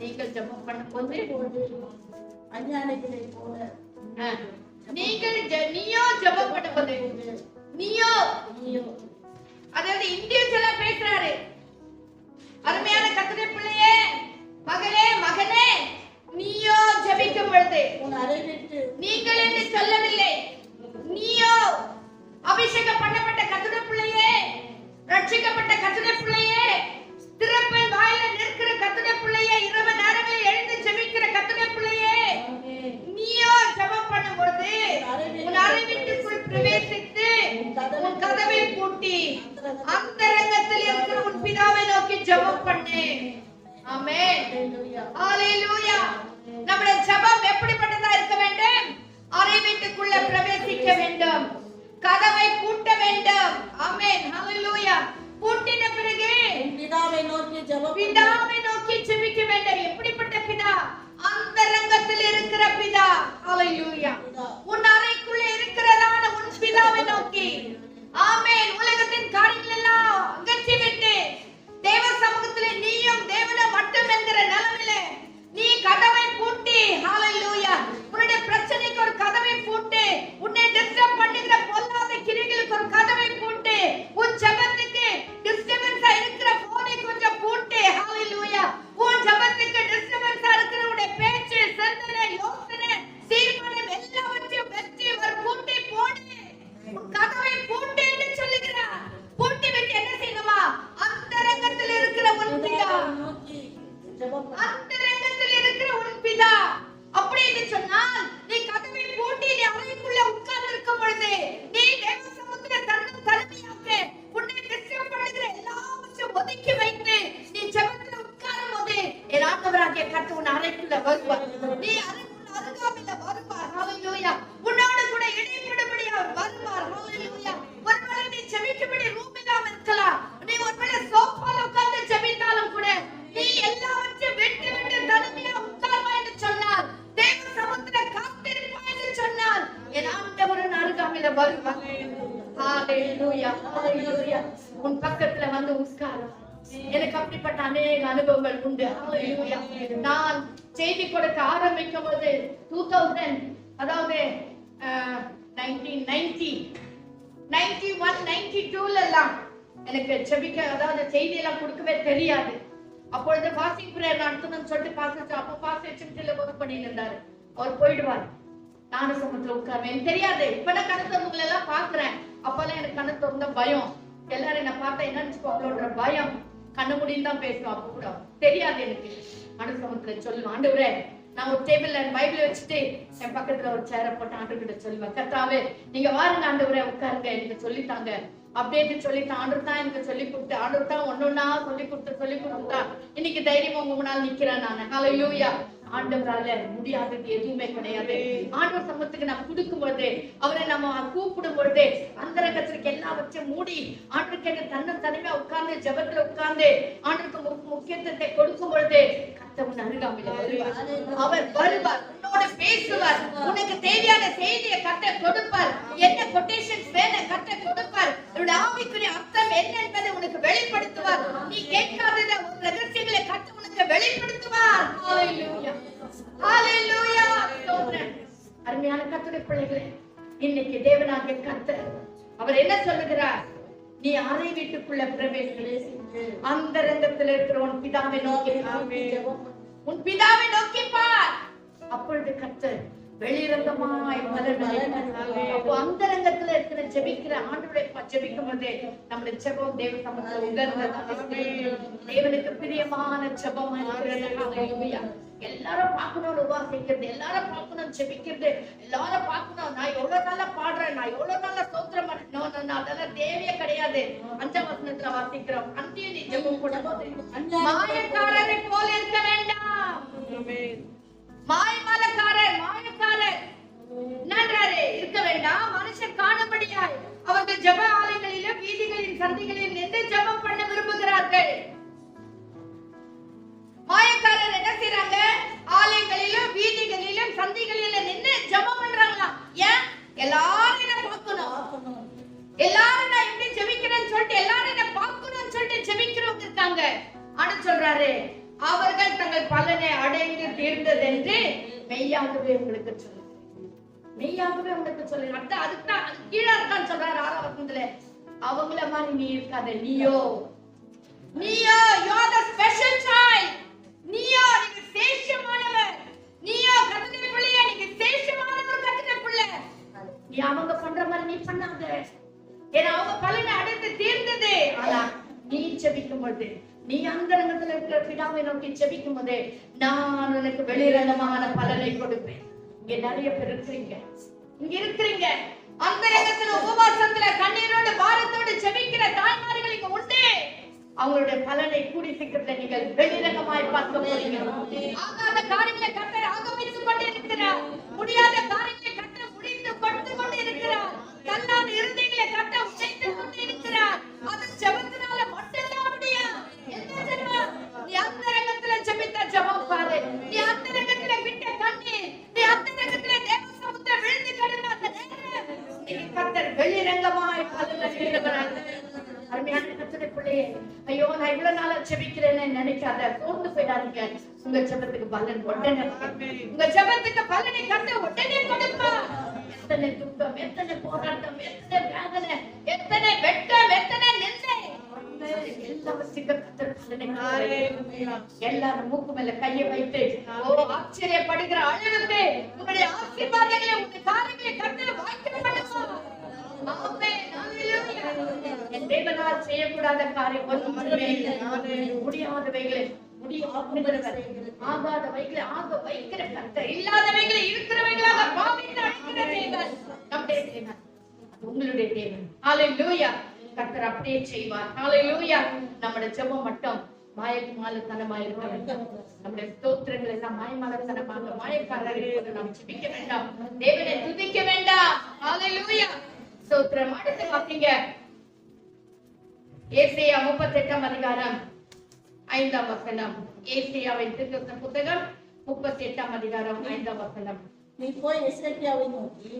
நீங்கள் ஜெபம் பண்ணும்போது அஞ்ஞானிகளை போல நீயோ ஜெபம் பண்ணும்போது, நீயோ அதாவது இண்டிவிஜுவலா பேசுறாரு. அருமையான கர்த்தருடைய பிள்ளையே, மகளே, மகனே, நீயோ ஜெபிக்கும் பொழுது, நீங்கள் என்று சொல்லவில்லை, நீயோ அபிஷேகம் பண்ணப்பட்ட கர்த்தருடைய பிள்ளையே, ரட்சிக்கப்பட்ட கர்த்தருடைய பிள்ளையே, திறப்பின் வாயில நிற்கிற கர்த்தருடைய பிள்ளையே, இரவு நேரங்களில் எழுந்து ஜெபிக்கிற கர்த்தருடைய பிள்ளையே, நீயோ ஜெபம் பண்ணும் பொழுது உன் அறைவீட்டுக்குள் பிரவேசித்து உன் கதவை பூட்டி அந்தரங்கத்தில் இருக்கிற உன் பிதாவை நோக்கி ஜெபம் பண்ணு. ஆமென். ஹல்லேலூயா. நம்முடைய ஜெபம் எப்படிப்பட்டதா இருக்க வேண்டும்? அறைவீட்டுக்குள்ள பிரவேசிக்க வேண்டும், கதவை பூட்ட வேண்டும். ஆமென். ஹல்லேலூயா. பூட்டின பிறகு பிதாவை நோக்கி ஜெபிக்க வேண்டும். எப்படிப்பட்ட பிதா? அந்தரங்கத்தில் இருக்கிற பிதா. ஹல்லேலூயா. உன் அறைக்குள்ள இருக்கிறதான உன் பிதாவை நோக்கி. ஆமென். உலகத்தின் காரியங்கள் எல்லாம் அகற்றிவிட்டு தேவ சமூகத்திலே நீயும் தேவனும் மட்டும் என்கிற நிலைமையில நீ கதவை பூட்டி, ஹல்லேலூயா, உன்னுடைய பிரச்சனைக்கு ஒரு கதவை பூட்டு, உன்னை டிஸ்டர்ப் பண்ணுகிற பொல்லாத கிரிகளுக்கு ஒரு கதவை பூட்டு, உன் ஜெபத்துக்கு டிஸ்டர்பன்ஸா இருக்கிற போனை கொஞ்சம் பூட்டு. ஹல்லேலூயா. உன் ஜெபத்துக்கு டிஸ்டர்பன்ஸா இருக்கிற உன்னுடைய பேச்சு, சிந்தனை, யோசனை, தீர்மானம் எல்லாவற்றையும் வெற்றி ஒரு பூட்டி போடு. உன் கதவை பூட்டு என்று சொல்லுகிறார். பூட்டி விட்டு என்ன செய்யணுமா? அந்தரங்கத்தில் இருக்கிற உன் பிதா, அந்தரங்கத்தில் இருக்கிற உன் பிதா. அப்படி என்று சொன்னால் நீ கதவை பூட்டி நீ அறைக்குள்ள உட்கார்ந்து இருக்கும் பொழுது நீ தேவ சமூகத்திலே தனிமையாக உன்னை டிஸ்டர்ப் பண்ணுகிற எல்லாவற்றையும் ஒதுக்கி வைத்து நீ ஜெபத்தில் உட்காரும் போது என் ஆண்டவராகிய கர்த்தர் உன் அறைக்குள்ள வருவார். நீ அருகாமையில வருவார். ஹல்லேலூயா. உன்னோடு கூட இடைப்படும்படி அவர் வருவார். ஹல்லேலூயா. ஒருவேளை நீ ஜெபிக்கும்படி ரூம் இல்லாம இருக்கலாம், நீ ஒருவேளை சோஃபால உட்கார்ந்து ஜெபித்தாலும் கூட நீ எல்லாவற்றையும் விட்டு விட்டு தனிமையா உட்கார்வா என்று சொன்னால், தேவ சமூகத்திலே காத்திருப்பாய் என்று சொன்னால் என் ஆண்டவரின் அருகாமையில வருவார். ஹல்லேலூயா. ஹல்லேலூயா. உன் பக்கத்துல வந்து உட்காரும். எனக்கு அப்படிப்பட்ட அநேக அனுபவங்கள் உண்டு. ஹல்லேலூயா. நான் செய்தி கொடுக்க ஆரம்பிக்கும் போது 2000 அதாவது 1990 91 92 எல்லாம் எனக்கு ஜெபிக்க அதாவது செய்தி எல்லாம் கொடுக்கவே தெரியாது. அப்பொழுது ஃபாஸ்டிங் பிரேயர் நடத்தணும்னு சொல்லிட்டு பாஸ்டர் அப்போ பாஸ்டர் சிம்டில ஒர்க் பண்ணிட்டு இருந்தாரு. அவர் போயிடுவார், நானும் சமத்துல உட்காருவேன். எனக்கு தெரியாது. இப்ப நான் கண்ணு திறந்தவங்களை எல்லாம் பாக்குறேன். அப்பெல்லாம் எனக்கு கண்ணு திறந்த பயம். எல்லாரும் என்ன பார்த்தா என்ன நினைச்சுக்கோங்களோன்ற பயம். கண்ணு முடியும் தான் பேசுவோம். அப்ப கூட தெரியாது எனக்கு. அனுசமத்துல சொல்லுவேன், ஆண்டவரே நான் ஒரு டேபிள்ல பைபிள் வச்சுட்டு என் பக்கத்துல ஒரு சேரை போட்டு ஆண்டவர்கிட்ட சொல்லுவேன், கர்த்தாவே நீங்க வாருங்க ஆண்டவரே உட்காருங்க, எனக்கு சொல்லித்தாங்க அப்படின்னு சொல்லிட்டு ஆண்டவர் தான் எனக்கு சொல்லி கொடுத்து, ஆண்டவர் தான் ஒன்னொன்னா சொல்லி கொடுத்தா இன்னைக்கு தைரியமா உங்க முன்னால் நிக்கிறேன் நான். ஹல்லேலூயா. ஆண்டவரால முடியாதது எதுவுமே கிடையாது. ஆண்டவர் சமூகத்துக்கு நம்ம கொடுக்கும் பொழுது, அவரை நம்ம கூப்பிடும் பொழுது, அந்தரங்கத்திற்கு எல்லாவற்றையும் மூடி ஆண்டவருக்கு தனிமையா உட்கார்ந்து ஜெபத்துல உட்கார்ந்து ஆண்டவருக்கு முக்கியத்துவத்தை கொடுக்கும் பொழுது கர்த்தர் அருகாமையில வருவார். அவர் வருவார், உன்னோட பேசுவார், உனக்கு தேவையான செய்தியை கர்த்தர் கொடுப்பார். என்ன கொட்டேஷன்ஸ் வேணும் கர்த்தர் கொடுப்பார். ஆவிக்குரிய அர்த்தம் என்ன என்பதை உனக்கு வெளிப்படுத்துவார். நீ கேட்காத ஒரு ரகசியங்களை கர்த்தர் உனக்கு வெளிப்படுத்துவார். ஹல்லேலூயா, ஹல்லேலூயா. அருமையான கர்த்தருடைய பிள்ளைகளே, இன்னைக்கு தேவனாகிய கர்த்தர் அவர் என்ன சொல்லுகிறார்? நீ அறை வீட்டுக்குள்ள பிரவேசித்து அந்தரங்கத்தில் இருக்கிற உன் பிதாவை நோக்கி உன் பிதாவை நோக்கி பார். அப்பொழுது கர்த்தர் வெளிரங்கமாய் அப்போ அந்தரங்கத்துல இருக்கிற ஜெபிக்கிற ஆண்டவரை ஜெபிக்கும் போது நம்முடைய ஜெபம் தேவ சமூகத்துல உயர்ந்தது. தேவனுக்கு பிரியமான ஜெபம் இருக்கிறது. எல்லாரும் பார்க்கணும் உபாசிக்கிறது, எல்லாரும் பார்க்கணும் ஜெபிக்கிறது, எல்லாரும் பார்க்கணும் நான் எவ்வளவு நல்லா பாடுறேன், நான் எவ்வளவு நல்லா ஸ்தோத்திரம் பண்ணணும், அதெல்லாம் தேவையே கிடையாது. 5ஆம் வசனத்துல வாசிக்கிறோம், அன்றைய நீ ஜெபம் பண்ணும்போது மாயக்காரரை போல இருக்க வேண்டாம். மாயக்காரர் நன்றாரே இருக்க வேண்டாம். மனுஷர் காணும்படியாய் அவர்கள் ஜெப ஆலயங்களிலும் வீதிகளின் சந்திகளில் நின்று ஜெபம் பண்ண விரும்புகிறார்கள். மாயக்காரர் என்ன செய்றாங்க? ஆலயங்களிலும் வீதிகளிலும் சந்திகளிலும் நின்று ஜெபம் பண்றாங்களா? ஏன்? எல்லாரும் என்ன பார்க்கணும், எல்லாரும் நான் எப்படி ஜெபிக்கிறேன்னு சொல்லிட்டு எல்லாரும் என்ன பார்க்கணும்னு சொல்லிட்டு ஜெபிக்கிறவங்க இருக்காங்க. ஆனா சொல்றாரு, அவர்கள் தங்கள் பலனை அடைந்து தீர்ந்ததென்று மெய்யாகவே உங்களுக்கு சொல்லுங்க, மெய்யாகவே உங்களுக்கு சொல்லுங்க. அதுதான் கீழே இருக்கான்னு சொல்றாரு 6ஆம் வசனத்துல. அவங்கள மாதிரி நீ இருக்காத, நீயோ you are the special child. நீயோ நீங்க சேஷமானவர், நீயோ கர்த்தருடைய பிள்ளையே, நீங்க சேஷமானவர் கர்த்தருடைய பிள்ளை. நீ அவங்க பண்ற மாதிரி நீ பண்ணாத, ஏன்னா அவங்க பலனை அடைந்து தீர்ந்தது. ஆனா நீ ஜெபிக்கும் பொழுது, நீ அந்தரங்கத்துல இருக்கிற பிதாவை நோக்கி ஜெபிக்கும் போது, நான் உனக்கு வெளிரங்கமான பலனை கொடுப்பேன். இங்க நிறைய பேர் இருக்கிறீங்க, அந்தரங்கத்துல உபவாசத்துல கண்ணீரோடு பாரத்தோடு ஜெபிக்கிற தாய்மார்கள் இங்க உண்டு. அவங்களுடைய பலனை கூடி சீக்கிரத்துல நீங்கள் வெளிரங்கமாய் பார்க்க போறீங்க. ஆகாத காரியங்களை கர்த்தர் ஆகமித்துக் கொண்டு இருக்கிறார். முடியாத காரியங்களை கர்த்தர் முடித்து கொடுத்து கொண்டு இருக்கிறார். தள்ளாத இருதயங்களை கர்த்தர் உடைத்துக் கொண்டு இருக்கிறார். அது ஜெபத்தினால மட்டும்தான் முடியும். என்ன ஜெபம்? நீ அந்தரங்கத்துல ஜெபித்த ஜெபம் பாரு, நீ அந்தரங்கத்துல விட்ட கண்ணீர், நீ அந்தரங்கத்துல தேவ சமூகத்துல விழுந்து கிடந்த அந்த நேரம் நீ கர்த்தர் வெளிரங்கமாய் பலனளிக்கிறவராக. அருமையான கர்த்தருடைய பிள்ளையே, ஐயோ நான் இவ்வளவு நாளா ஜெபிக்கிறேன்னு நினைக்காத, சோர்ந்து போயிடாதீங்க. உங்க ஜெபத்துக்கு பலன் உடனே, உங்க ஜெபத்துக்கு பலனை கர்த்தர் உடனே கொடுப்பார். எத்தனை துக்கம், எத்தனை போராட்டம், எத்தனை வேதனை, எத்தனை வெட்கம், எத்தனை நிந்தை, எல்லாவற்றுக்கும் கர்த்தர் பலனை. எல்லாரும் மூக்கு மேல கையை வைத்து ஆச்சரியப்படுகிற அளவுக்கு உங்களுடைய ஆசீர்வாதங்களை, உங்க காரியங்களை கர்த்தர் வாய்க்க பண்ணுவார். என் தேவனால் செய்யக்கூடாத காரியம் ஒன்றுமே இல்லை. முடியாதவைகளை ஆகாதவைகளை ஆக வைக்கிற கர்த்தர், இல்லாதவைகளை இருக்கிறவைகளாக பாவித்து அழைக்கிற தேவன் நம்முடைய தேவன், உங்களுடைய தேவன். ஹல்லேலூயா. கர்த்தர் அப்படியே செய்வார். ஹல்லேலூயா. நம்முடைய ஜெபம் மட்டும் மாயமாலத்தனமா இருக்க வேண்டாம். நம்முடைய ஸ்தோத்திரங்கள் எல்லாம் மாயமாலத்தனமாக மாயக்காரர்கள் நாம் ஜெபிக்க வேண்டாம், தேவனை துதிக்க வேண்டாம். ஹல்லேலூயா. ஸ்தோத்திரம். அடுத்து பாத்தீங்க, ஏசாயா 38ஆம் அதிகாரம் 5ஆம் வசனம். ஏசாயாவின் தீர்க்கதரிசன புத்தகம் 38ஆம் அதிகாரம் 5ஆம் வசனம். நீ போய் எசேக்கியாவை நோக்கி,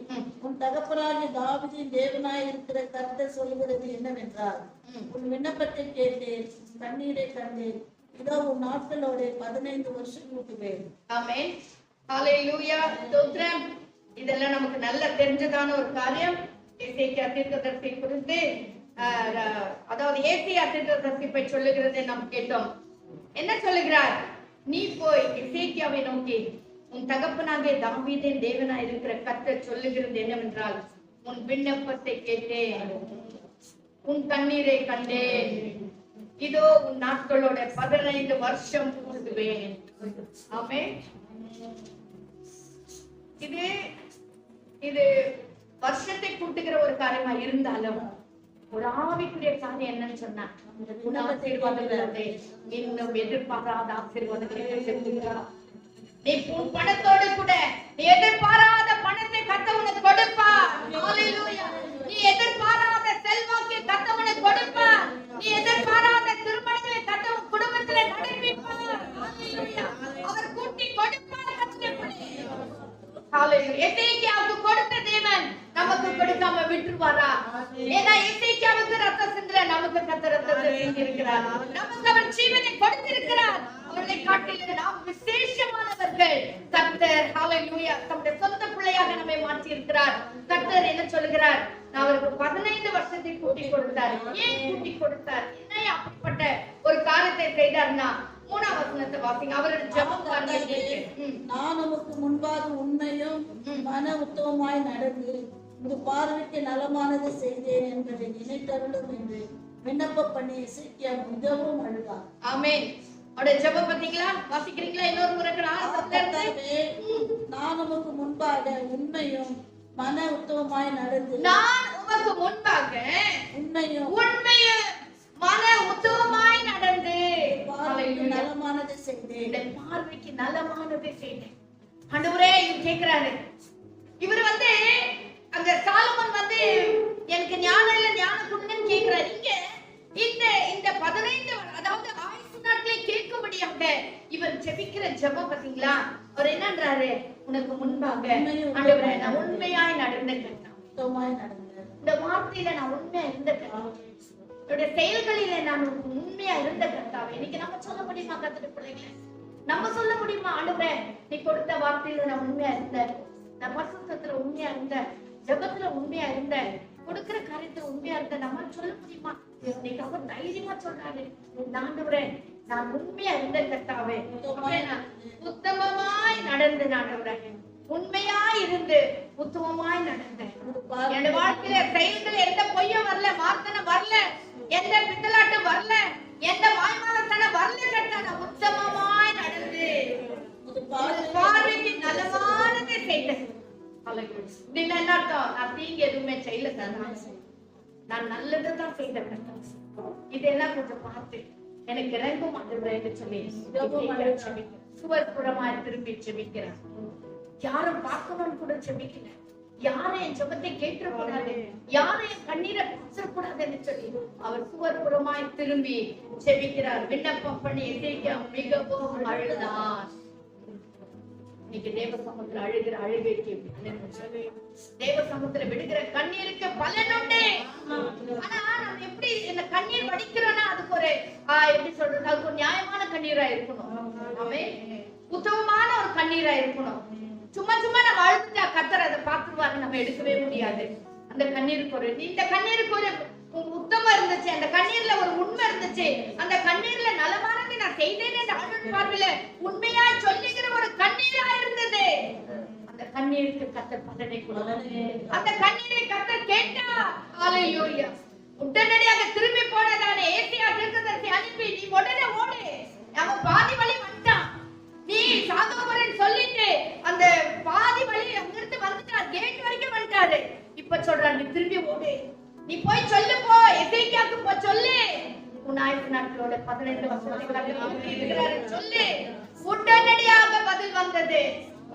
உன் தகப்பனாகிய தாவீதின் தேவனாய் இருக்கிற கர்த்தர் சொல்லுகிறது என்னவென்றால், உன் விண்ணப்பத்தை கேட்டேன், கண்ணீரை கண்டேன், இதோ உன் நாட்களோட 15 வருஷம் கூட்டுவேன். ஆமென். ஹல்லேலூயா. ஸ்தோத்திரம். இதெல்லாம் நமக்கு நல்லா தெரிஞ்சதான ஒரு காரியம். எசேக்கியா தீர்க்கதரிசி குறித்து, அதாவது ஏசாயா தீர்க்கதரிசி சொல்லுகிறதை நாம் கேட்டோம். என்ன சொல்லுகிறார்? நீ போய் எசேக்கியாவை நோக்கி, உன் தகப்பனாகிய தாவீதின் தேவனாய் இருக்கிற கர்த்தர் சொல்லுகிறது என்னவென்றால், உன் விண்ணப்பத்தை கேட்டேன், உன் கண்ணீரை கண்டேன், இதோ உன் நாட்களோட 15 வருஷம் கூட்டுவேன். ஆமென். இது இது வருஷத்தை கூட்டுகிற ஒரு காரியமா இருந்தாலும் ஒரு ஆவிக்குரிய காரியம் என்னன்னு சொன்னா ஆசீர்வாதங்களை இன்னும் எதிர்பாராத ஆசீர்வாதங்களை செலுத்துகிறார். நீ உன் பணத்தோடு கூட நீ எதிர்பாராத பணத்தை கர்த்தர் உனக்கு கொடுப்பார். ஹalleluya. நீ எதிர்பாராத செல்வாக்கை கர்த்தர் உனக்கு கொடுப்பார். நீ எதிர்பாராத திருமணங்களை கர்த்தர் உன் குடும்பத்திலே நடப்பிப்பார். ஹalleluya. அவர் கூட்டி கொடுப்பார். ஹalleluya. எசேக்கியாவுக்கு கொடுத்த தேவன் நமக்கு கொடுக்காம விட்டுருவாரா? ஏன்னா எசேக்கியாவுக்கு ரத்தம் சிந்தல, நமக்கு கர்த்தர் ரத்தத்தை சிந்தி இருக்கிறார். நமக்கு அவர் ஜீவனை கொடுத்திருக்கிறார். அவர்களை காட்டிலும் நாம் விசேஷமானவர்கள். கர்த்தர் ஹalleluya தம்முடைய சொந்த பிள்ளையாக நம்மை மாற்றி இருக்கிறார். கர்த்தர் என்ன சொல்லுகிறார்? நான் அவருக்கு 15 வருஷத்தை கூட்டி கொடுத்தார். ஏன் கூட்டி கொடுத்தார்? என்ன அப்படிப்பட்ட ஒரு காரியத்தை செய்தார்னா 3ஆம் வசனத்தை வாசிங்க. அவருடைய ஜெபம் பாருங்க. நான் உமக்கு முன்பாக உண்மையும் மன உத்தமமாய் நடந்து உங்க பார்வைக்கு நலமானது செய்தேன் என்பதை நினைத்தருளும் என்று விண்ணப்பம் பண்ணி எசேக்கியா மிகவும் அழுதார். ஆமென். அவருடைய ஜெபம் பாத்தீங்களா? வாசிக்கிறீங்களா? இன்னொரு முறை நான் உமக்கு முன்பாக உண்மையும் மன உத்தமமாய் நடந்து நான் உமக்கு முன்பாக உண்மையும் மன உத்தமமாய் நடந்து நலமானதை செய்தேன். பார்வைக்கு நலமானதை செய்தேன். ஆண்டவரே இவர் கேக்குறாரு. இவர் அங்க சாலமன் எனக்கு ஞானம் இல்ல, ஞானம் கொடுங்கன்னு கேக்குறாரு. இந்த 15 அதாவது ஆயுசு நாட்களை கேட்கும்படியாக இவர் ஜெபிக்கிற ஜெபம் பாத்தீங்களா? அவர் என்னன்றாரு? உனக்கு முன்பாக ஆண்டவரே நான் உண்மையாய் நடந்த இந்த வார்த்தையில நான் உண்மையா இருந்த என்னுடைய செயல்களில நான் உண்மையா இருந்த கர்த்தாவே. இன்னைக்கு நம்ம சொல்ல முடியுமா? கர்த்தருடைய பிள்ளைகளே, நம்ம சொல்ல முடியுமா? ஆண்டவரே நீ கொடுத்த வார்த்தையில நான் உண்மையா இருந்தேன், நான் பரிசுத்தத்துல உண்மையா இருந்தேன், ஜெபத்துல உண்மையா இருந்தேன், கொடுக்கிற காரியத்துல உண்மையா இருந்தேன். நம்ம சொல்ல முடியுமா? இன்னைக்கு அவர் தைரியமா சொல்றாரு, ஆண்டவரே நான் உண்மையா இருந்த கர்த்தாவே, உத்தமமாய் நடந்து ஆண்டவரே உண்மையாய் இருந்து உத்தமமாய் நடந்தேன். என் வாழ்க்கையில செயல்கள் எந்த பொய்யும் வரல, வார்த்தனை வரல, எந்த பித்தலாட்டம் வரல, எந்த வாய்மாலத்தனம் வரல. கர்த்தா உத்தமமாய் நடந்து பார்வைக்கு நலமானதை செய்தேன். என்ன அர்த்தம்? நான் தீங்கு எதுவுமே செய்யல, நான் நல்லதுதான் செய்தேன். இதெல்லாம் கொஞ்சம் பார்த்து எனக்கு இறங்கும் ஆண்டவரே சொல்லி சுவர் புறமாய் திரும்பி ஜெபிக்கிறேன். யாரும் பார்க்கணும்னு கூட ஜெபிக்கல, யாரும் என் ஜெபத்தை கேட்கக்கூடாது, யாரும் என் கண்ணீரை பேசக்கூடாதுன்னு சொல்லி அவர் சுவர் புறமாய் திரும்பி ஜெபிக்கிறார். விண்ணப்பம் பண்ணி எசேக்கியா மிகவும் அழுதார். இன்னைக்கு தேவ சமூகத்துல அழுகிற அழுகைக்கு தேவ சமூகத்துல விடுகிற கண்ணீருக்கு பலன் உண்டு. ஆனா நம்ம எப்படி இந்த கண்ணீர் வடிக்கிறோம்னா அதுக்கு ஒரு எப்படி சொல்றது, அதுக்கு ஒரு நியாயமான கண்ணீரா இருக்கணும். ஆமென். உத்தமமான ஒரு கண்ணீரா இருக்கணும். சும்மா நம்ம அழுதுட்டா கர்த்தர் அதை பார்த்துருவாரு, நம்ம எடுக்கவே முடியாது. அந்த கண்ணீருக்கு ஒரு இந்த கண்ணீருக்கு ஒரு உத்தமம் இருந்துச்சு, அந்த கண்ணீர்ல ஒரு உண்மை இருந்துச்சு, அந்த கண்ணீர்ல நலமானதை நான் செய்தேன் என்று ஆண்டவர் பார்வையில உண்மையா சொல்லுகிற ஒரு கண்ணீரா இருந்தது. அந்த கண்ணீருக்கு கர்த்தர் பலனை கொடுத்தார். அந்த கண்ணீரை கர்த்தர் கேட்டார். ஹalleluya. உடனடியாக திரும்பி போனதானே ஏசியா தீர்க்கதரிசி அனுப்பி நீ உடனே ஓடு, அவன் பாதி வழி வந்துட்டான், நீ சாகோபரன் சொல்லிட்டு அந்த பாதி வழி அங்கிருந்து வந்துட்டான், கேட் வரைக்கும் வந்துட்டாரு. இப்ப சொல்றான் நீ திரும்பி ஓடு, நீ போய் சொல்லு, போ எசேக்கியாவுக்கு போய் சொல்லு, உன் ஆயுசு நாட்களோட 15 வருஷத்துக்கு சொல்லு. உடனடியாக பதில் வந்தது,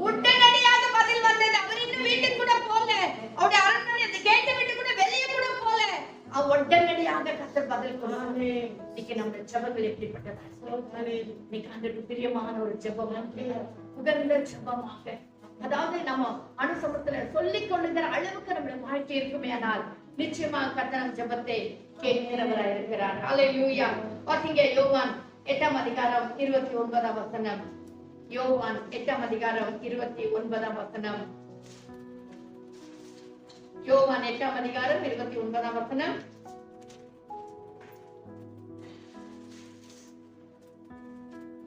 உடனடியாக பதில் வந்தது. அவர் இன்னும் வீட்டுக்கு கூட போல, அவருடைய அரண்மனை அந்த கேட்டை விட்டு கூட வெளியே கூட போல, உடனடியாக கர்த்தர் பதில் கொடுத்தாரு. இன்னைக்கு நம்முடைய ஜெபங்கள் எப்படிப்பட்டதா? இன்னைக்கு ஆண்டவருக்கு பிரியமான ஒரு ஜெபம், உகந்த ஜெபமாக, அதாவது நம்ம அனுசமத்துல சொல்லிக் கொள்ளுகிற அளவுக்கு நம்முடைய வாழ்க்கை இருக்குமே, ஆனால் நிச்சயமாக கர்த்தர் நம் ஜெபத்தை கேட்கிறவராய் இருக்கிறார். ஹalleluya. வாசிங்க யோவான் 8ஆம் அதிகாரம் 29ஆம் வசனம். யோவான் 8ஆம் அதிகாரம் 29ஆம் வசனம். யோவான் 8ஆம் அதிகாரம் 29ஆம் வசனம்.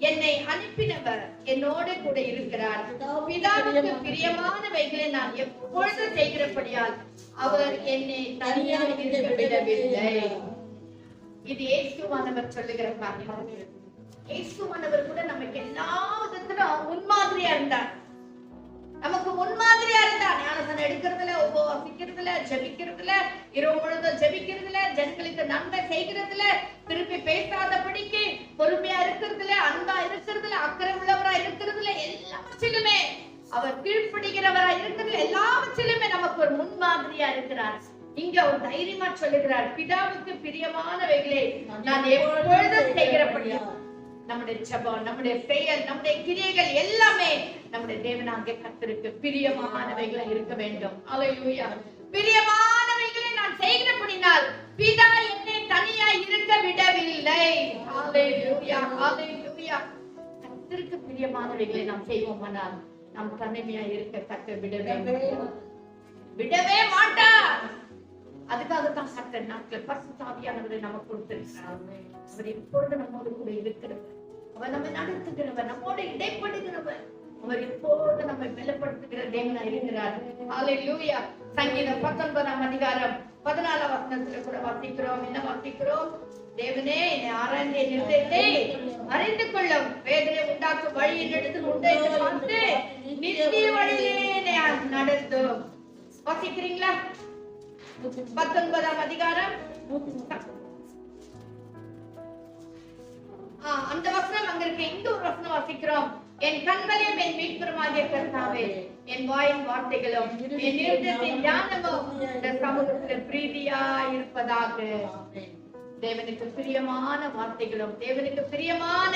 என்னை அனுப்பினவர் என்னோட கூட இருக்கிறார், பிதாவுக்கு பிரியமானவைகளை நான் எப்பொழுதும் செய்கிறபடியால் அவர் என்னை தனியாக இருக்க விடவில்லை. இது இயேசுவானவர் சொல்லுகிற காரியம். இயேசுவானவர் கூட நமக்கு எல்லா விதத்திலும் முன்மாதிரியா இருந்தார். நமக்கு முன்மாதிரியா இருந்தா ஞானஸ்நானம் எடுக்கிறதுல, உபவாசிக்கிறதுல, ஜெபிக்கிறதுல, இரவு முழுதும் ஜெபிக்கிறதுல, ஜனங்களுக்கு நன்மை செய்கிறதுல, திருப்பி பேசாதபடிக்கு பொறுமையா இருக்கிறதுல, அன்பா இருக்கிறதுல, அக்கறை உள்ளவரா இருக்கிறதுல, எல்லாவற்றிலுமே அவர் கீழ்ப்படுகிறவரா இருக்கிறதுல, எல்லாவற்றிலுமே நமக்கு ஒரு முன்மாதிரியா இருக்கிறார். இங்க ஒரு தைரியமா சொல்லுகிறார், பிதாவுக்கு பிரியமானவைகளை நான் எப்பொழுதும் செய்கிறபடியா நம்முடைய ஜெபம், நம்முடைய செயல், நம்முடைய கிரியைகள் எல்லாமே நம்முடைய தேவனாகிய கர்த்தருக்கு பிரியமானவைகளை இருக்க வேண்டும். அல்லேலூயா. பிரியமானவைகளை நான் செய்கிறபடினால் பிதா என்னை தனியாய் இருக்க விடவில்லை. அல்லேலூயா, அல்லேலூயா. கர்த்தருக்கு பிரியமானவைகளை நாம் செய்வோமானால் நாம் தனிமையாய் இருக்க கர்த்தர் விடவே மாட்டார். அதுக்காகத்தான் கர்த்தர் நாட்கள் பரிசுத்த ஆவியானவரை நமக்கு கொடுத்திருக்கிறார். அவர் எப்பொழுது நம்மோடு கூட இருக்கிறவர், அவர் நம்மை நடத்துகிறவர், நம்மோடு இடைப்படுகிறவர், அவர் எப்போது நம்மை பலப்படுத்துகிற தேவனா இருக்கிறார். அல்லேலூயா. சங்கீதம் 19ஆம் அதிகாரம் 14ஆம் வசனத்துல கூட வாசிக்கிறோம். என்ன வாசிக்கிறோம்? தேவனே என்னை ஆராய்ந்து என் இருதயத்தை அறிந்து கொள்ளும், வேதனை உண்டாக்கும் வழி என்னிடத்தில் உண்டு என்று பார்த்து நித்திய வழியிலே என்னை நடத்தும். வாசிக்கிறீங்களா? 19ஆம் அதிகாரம் அந்த வசனம் அங்க இருக்கு. இந்த ஒரு வசனம் வாசிக்கிறோம். என் கண்களையும் என் மீட்பருமாகிய கர்த்தாவே, என் வாயின் வார்த்தைகளும் என் இருதயத்தின் ஞானமும் இந்த சமூகத்தில் பிரீதியா இருப்பதாக. தேவனுக்கு பிரியமான வார்த்தைகளும் தேவனுக்கு பிரியமான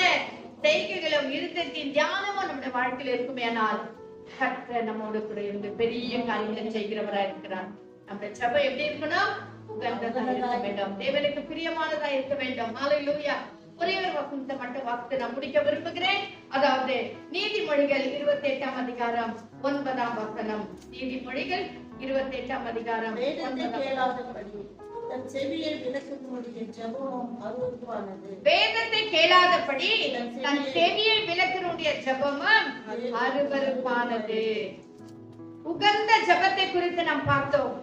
செய்கைகளும் இருதயத்தின் தியானமும் நம்முடைய வாழ்க்கையில் இருக்குமேனால் கர்த்தர் நம்மோடு கூட இருந்து பெரிய காரியங்களை செய்கிறவரா இருக்கிறார். நம்முடைய சபை எப்படி இருக்கணும்? உகந்ததா இருக்க வேண்டும், தேவனுக்கு பிரியமானதா இருக்க வேண்டும். அல்லேலூயா. ஒரே ஒரு வசனத்தை மட்டும் வாசித்து நான் முடிக்க விரும்புகிறேன். அதாவது நீதிமொழிகள் 28ஆம் அதிகாரம் 9ஆம் வசனம். நீதிமொழிகள் 28ஆம் அதிகாரம் 9ஆம். தன் செவியை விலக்குவனுடைய ஜெபமும் அருவருப்பானது. வேதத்தை கேளாதபடி தன் செவியை விலக்குவனுடைய ஜெபமும் அருவருப்பானது. உகந்த ஜெபத்தை குறித்து நாம் பார்த்தோம்.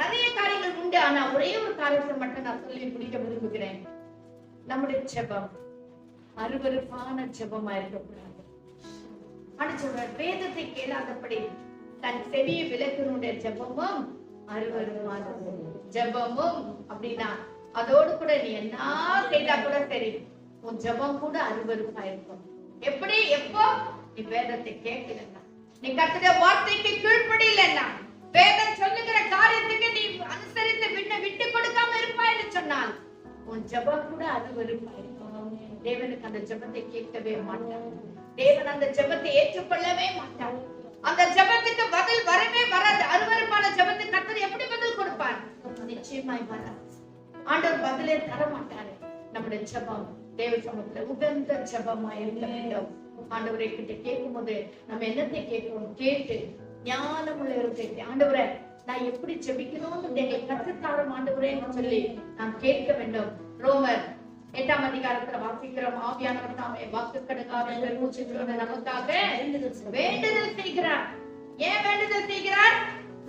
நிறைய காரியங்கள் உண்டு, ஆனா ஒரே ஒரு காரியத்தை மட்டும் நான் சொல்லி முடிக்க விரும்புகிறேன். நம்முடைய ஜெபம் அருவருப்பான ஜெபமா இருக்கக்கூடாது. ஆனா சொல்ற வேதத்தை கேளாதபடி தன் செவியை விலக்குவனுடைய ஜெபமும் அருவருப்பானது. ஜெபமும் அப்படின்னா அதோடு கூட நீ என்ன செய்தா கூட சரி, உன் ஜெபம் கூட அருவருப்பா இருக்கும். எப்படி? எப்போ நீ வேதத்தை கேட்கலன்னா, நீ கர்த்தருடைய வார்த்தைக்கு கீழ்ப்படியலன்னா, வேதம் சொல்லுகிற காரியத்துக்கு நீ அனுசரித்து விட்டு கொடுக்காம இருப்பாய் என்று சொன்னால் உன் ஜெபம் கூட அருவருப்பா இருக்கும். தேவனுக்கு அந்த ஜெபத்தை கேட்கவே மாட்டார். தேவன் அந்த ஜெபத்தை ஏற்றுக்கொள்ளவே மாட்டார். அந்த ஜெபத்துக்கு பதில் வரவே வராது. அருவருப்பான ஜெபத்துக்கு கர்த்தர் எப்படி பதில் கொடுப்பார்? நிச்சயமாய் வராது. ஆண்டவர் பதிலே தர மாட்டாரு. நம்முடைய ஜெபம் தேவ சமூகத்துல உகந்த ஜெபமா இருக்க வேண்டும். ஆண்டவரை கிட்ட கேட்கும் போது நம்ம என்னத்தை கேட்கணும்? கேட்டு ஞானமுள்ள இருக்க ஆண்டவரை நான் எப்படி ஜெபிக்கணும்னு எங்களுக்கு கற்றுத்தாரும் ஆண்டவரேன்னு சொல்லி நாம் கேட்க வேண்டும். ரோமர் 8ஆம் அதிகாரத்துல வாசிக்கிறோம். ஆவியானவர் தாமே வாக்கு கடங்காத பெருமூச்சுகளோடு நமக்காக வேண்டுதல் செய்கிறார். ஏன் வேண்டுதல் செய்கிறார்?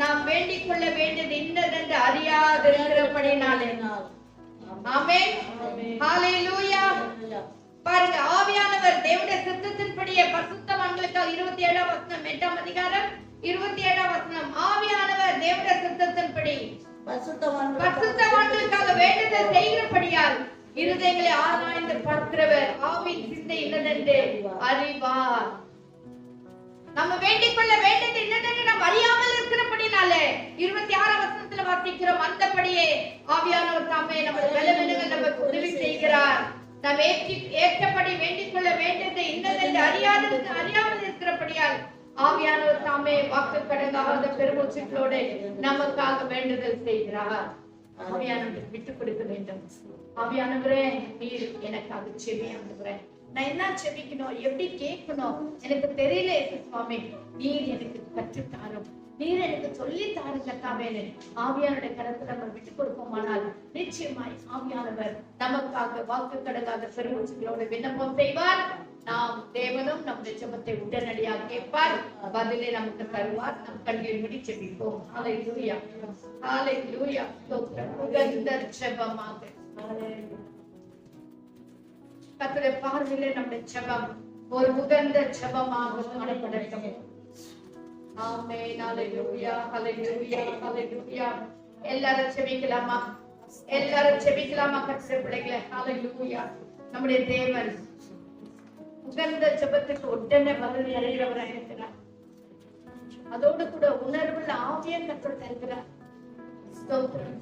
நாம் வேண்டிக் கொள்ள வேண்டியது இன்னதென்று அறியாதிருக்கிறபடினாலே. ஆமென். ஹalleluya. பாருங்க, ஆவியானவர் தேவனுடைய சித்தத்தின்படியே பரிசுத்தவான்களுக்காக 27ஆம் வசனம் 8ஆம் அதிகாரம் 27ஆம் வசனம். ஆவியானவர் தேவனுடைய சித்தத்தின்படி பரிசுத்தவான்களுக்காக வேண்டுதல் செய்கிறபடியால் இருதயங்களை ஆராய்ந்து பார்க்கிறவர் ஆவியின் சிந்தை இன்னதென்று அறிவார். நம்ம வேண்டிக் கொள்ள வேண்டியது என்னன்னு நாம் அறியாமல் இருக்கிறபடினாலே 26ஆம் வசனத்துல வாசிக்கிறோம். அந்தபடியே ஆவியானவர் தாமே நமது பலவீனங்கள் நமக்கு உதவி செய்கிறார். நாம் ஏற்றபடி வேண்டிக் கொள்ள வேண்டியது இன்னதென்று அறியாமல் இருக்கிறபடியால் ஆவியானவர் தாமே வாக்கு கடங்காத பெருமூச்சுகளோடு நமக்காக வேண்டுதல் செய்கிறார். ஆவியானவர் விட்டு கொடுக்க வேண்டும். ஆவியானவரே நீர் எனக்காக செவி. ஆண்டவரே நான் என்ன செபிக்கணும், எப்படி கேட்கணும் எனக்கு தெரியல சுவாமி, நீர் எனக்கு கற்றுத்தாரும், நீர் எனக்கு சொல்லி தாருங்க தாவேன்னு ஆவியானுடைய கரத்தை நம்ம விட்டு கொடுப்போமானால் நிச்சயமாய் ஆவியானவர் நமக்காக வாக்கு கடங்காத பெருமூச்சுகளோடு விண்ணப்பம் செய்வார். நாம் தேவனும் நம்முடைய ஜெபத்தை உடனடியாக கேட்பார், பதிலே நமக்கு தருவார். நம் கண்களில் முடி ஜெபிப்போம். ஹalleluya, ஹalleluya. உகந்த ஜெபமாக கர்த்தருடைய பார்வையிலே நம்முடைய ஜெபம் ஒரு உகந்த ஜெபமாக காணப்படட்டும். ஆமென். ஹல்லேலூயா, ஹல்லேலூயா, ஹல்லேலூயா. எல்லாரும் ஜெபிக்கலாமா? எல்லாரும் ஜெபிக்கலாமா கர்த்தருடைய பிள்ளைகளே? ஹல்லேலூயா. நம்முடைய தேவன் உகந்த ஜெபத்துக்கு உடனே பதில் நிறைகிறவராக இருக்கிறார். அதோடு கூட உணர்வுள்ள ஆவியை கர்த்தர் தருகிறார். ஸ்தோத்திரம்.